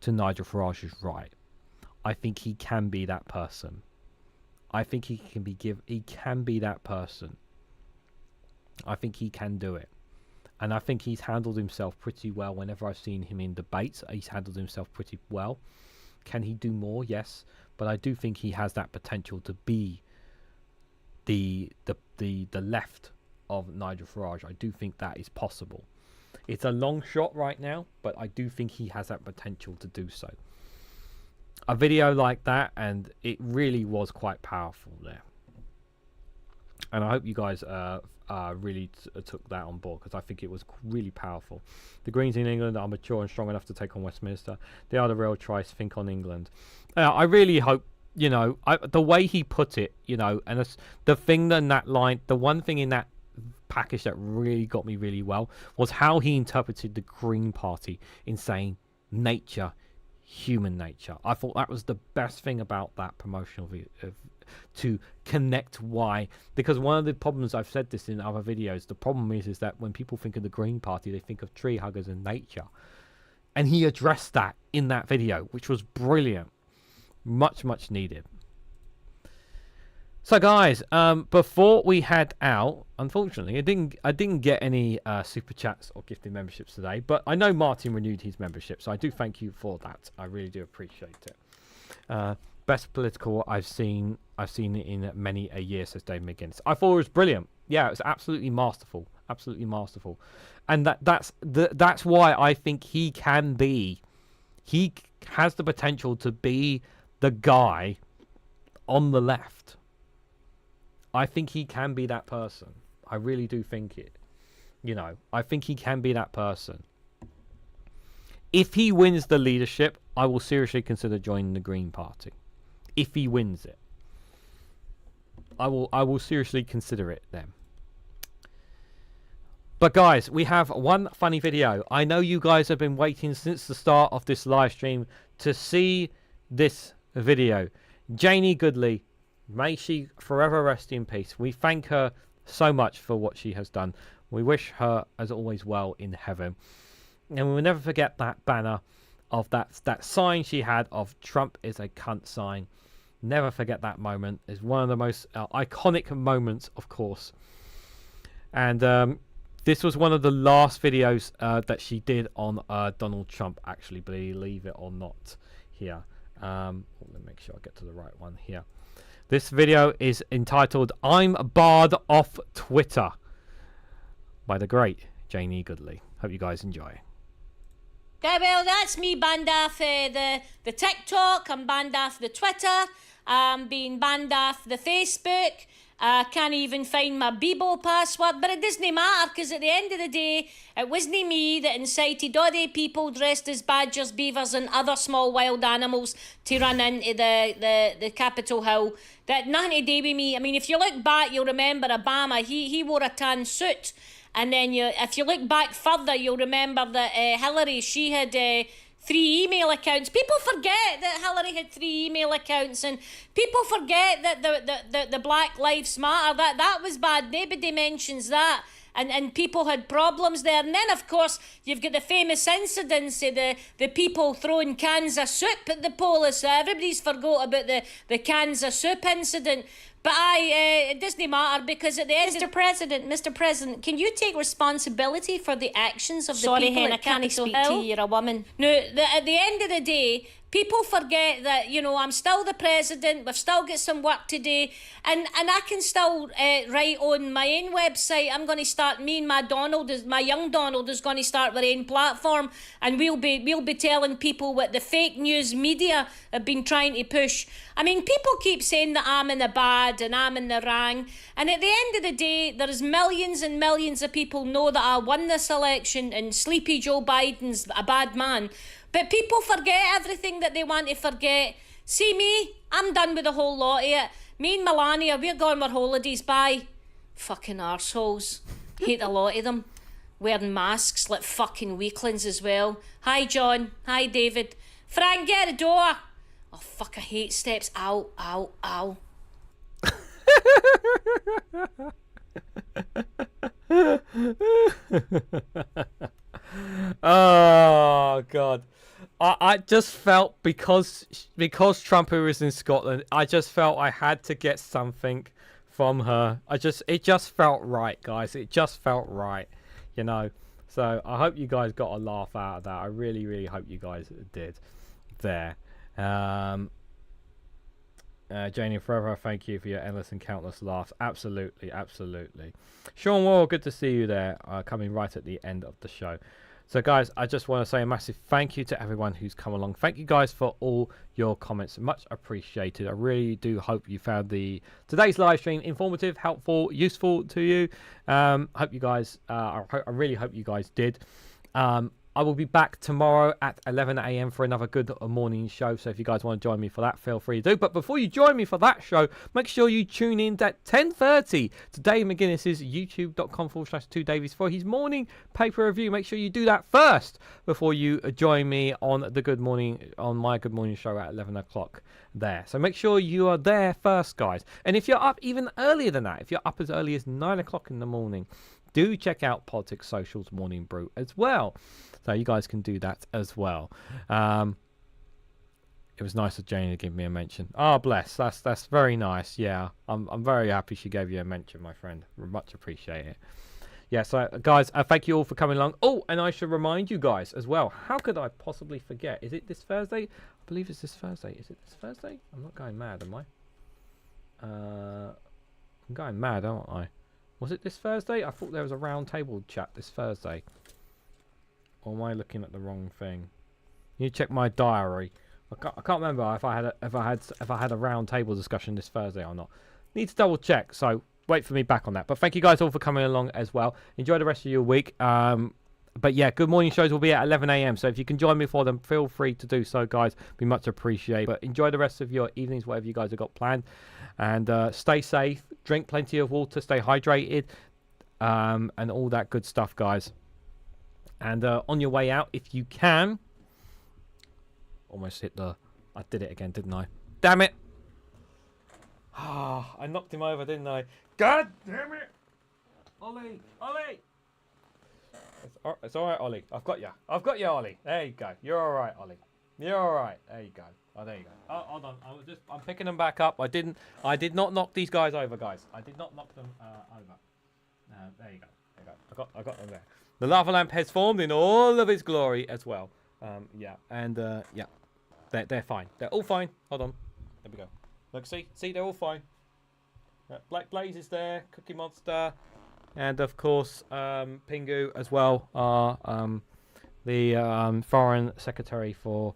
to Nigel Farage's right. I think he can be that person. I think he can be that person. I think he can do it. And I think he's handled himself pretty well whenever I've seen him in debates. He's handled himself pretty well. Can he do more? Yes. But I do think he has that potential to be the left of Nigel Farage. I do think that is possible. It's a long shot right now, but I do think he has that potential to do so. A video like that, and it really was quite powerful there. And I hope you guys really took that on board, because I think it was really powerful. The Greens in England are mature and strong enough to take on Westminster. They are the real choice. Think on England. I really hope, you know, the way he put it, you know, and the thing in that line, the one thing in that package that really got me really well was how he interpreted the Green Party in saying nature, human nature. I thought that was the best thing about that promotional video, to connect why, because one of the problems, I've said this in other videos, the problem is that when people think of the Green Party, they think of tree huggers and nature, and he addressed that in that video, which was brilliant, much needed. So guys, before we head out, unfortunately I didn't get any super chats or gifted memberships today, but I know Martin renewed his membership, so I do thank you for that. I really do appreciate it. Best political I've seen it in many a year, says Dave McGinnis. I thought it was brilliant. Yeah, it was absolutely masterful, and that's why I think he has the potential to be the guy on the left. I think he can be that person. I really do think it. You know, I think he can be that person. If he wins the leadership, I will seriously consider joining the Green Party. If he wins it, I will seriously consider it then. But guys, we have one funny video. I know you guys have been waiting since the start of this live stream to see this video. Janie Goodley, may she forever rest in peace. We thank her so much for what she has done. We wish her, as always, well in heaven. And we will never forget that banner of that sign she had of Trump is a cunt sign. Never forget that moment. It's one of the most iconic moments, of course. And this was one of the last videos that she did on Donald Trump, actually, believe it or not. Here. Let me make sure I get to the right one here. This video is entitled I'm Barred Off Twitter by the great Janie Goodley. Hope you guys enjoy. Okay, well, that's me banned off the TikTok. I'm banned off the Twitter. I'm being banned off the Facebook. I can't even find my Bebo password, but it doesn't matter, because at the end of the day, it wasn't me that incited all the people dressed as badgers, beavers and other small wild animals to run into the Capitol Hill. That nothing to do with me. I mean, if you look back, you'll remember Obama. He wore a tan suit. And then if you look back further, you'll remember that Hillary, she had 3 email accounts. People forget that Hillary had 3 email accounts, and people forget that the Black Lives Matter, that was bad. Nobody mentions that. And people had problems there. And then, of course, you've got the famous incidents of the people throwing cans of soup at the police. Everybody's forgot about the cans of soup incident. But it doesn't matter, because at the end Mr. President, can you take responsibility for the actions of the Sorry, people Hen, I at can't Capitol speak Hill? to you, you're a woman. No, at the end of the day, people forget that, you know, I'm still the president, we've still got some work to do, and I can still write on my own website. I'm going to start, me and my young Donald is going to start our own platform, and we'll be telling people what the fake news media have been trying to push. I mean, people keep saying that I'm in the bad and I'm in the wrong, and at the end of the day, there's millions and millions of people know that I won this election and sleepy Joe Biden's a bad man. But people forget everything that they want to forget. See me, I'm done with the whole lot of it. Me and Melania, we're going on holidays. Bye. Fucking arseholes. Hate a lot of them. Wearing masks like fucking weaklings as well. Hi John. Hi David. Frank, get a door. Oh fuck, I hate steps. Ow, ow, ow. Oh God. I just felt, because Trump was in Scotland, I just felt I had to get something from her. It just felt right, guys. It just felt right, you know. So I hope you guys got a laugh out of that. I really, really hope you guys did there. Janie, forever, thank you for your endless and countless laughs. Absolutely, absolutely. Sean Wall, good to see you there, coming right at the end of the show. So, guys, I just want to say a massive thank you to everyone who's come along. Thank you, guys, for all your comments. Much appreciated. I really do hope you found today's live stream informative, helpful, useful to you. Hope you guys, I really hope you guys did. I will be back tomorrow at 11 a.m. for another good morning show. So if you guys want to join me for that, feel free to do. But before you join me for that show, make sure you tune in at 10:30 to Dave McGuinness's youtube.com/2davies for his morning paper review. Make sure you do that first before you join me on my Good Morning show at 11 o'clock there. So make sure you are there first, guys. And if you're up even earlier than that, if you're up as early as 9 o'clock in the morning, do check out Politics Social's Morning Brew as well. So you guys can do that as well. It was nice of Jane to give me a mention. Oh, bless. That's very nice. Yeah, I'm very happy she gave you a mention, my friend. Much appreciate it. Yeah, so guys, thank you all for coming along. Oh, and I should remind you guys as well. How could I possibly forget? Is it this Thursday? I believe it's this Thursday. Is it this Thursday? I'm not going mad, am I? I'm going mad, aren't I? Was it this Thursday? I thought there was a round table chat this Thursday. Or am I looking at the wrong thing? You check my diary. I can't remember if I had a round table discussion this Thursday or not. Need to double check. So wait for me back on that. But thank you guys all for coming along as well. Enjoy the rest of your week. But yeah, good morning shows will be at 11 a.m. So if you can join me for them, feel free to do so, guys. Be much appreciated. But enjoy the rest of your evenings, whatever you guys have got planned. And stay safe. Drink plenty of water. Stay hydrated. And all that good stuff, guys. And on your way out, if you can... Almost hit the... I did it again, didn't I? Damn it! Ah, I knocked him over, didn't I? God damn it! Ollie! Ollie! It's alright, Ollie. I've got you. I've got you, Ollie. There you go. You're alright, Ollie. You're alright. There you go. Oh, there you go. Oh, hold on. I'm picking them back up. I did not knock these guys over, guys. I did not knock them over. There you go. There you go. I got them there. The lava lamp has formed in all of its glory as well. Yeah, and yeah, they're fine. They're all fine. Hold on. There we go. Look, see, they're all fine. Black Blaze is there. Cookie Monster, and of course, Pingu as well. The Foreign Secretary for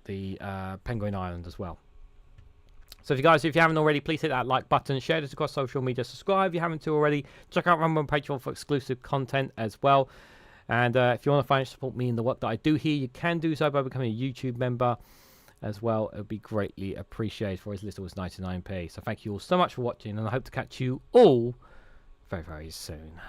the Penguin Island as well. So if you haven't already, please hit that like button, share this across social media, subscribe if you haven't already. Check out Rumble and Patreon for exclusive content as well. And if you want to financially support me in the work that I do here, you can do so by becoming a YouTube member as well. It would be greatly appreciated for as little as 99p. So thank you all so much for watching, and I hope to catch you all very, very soon.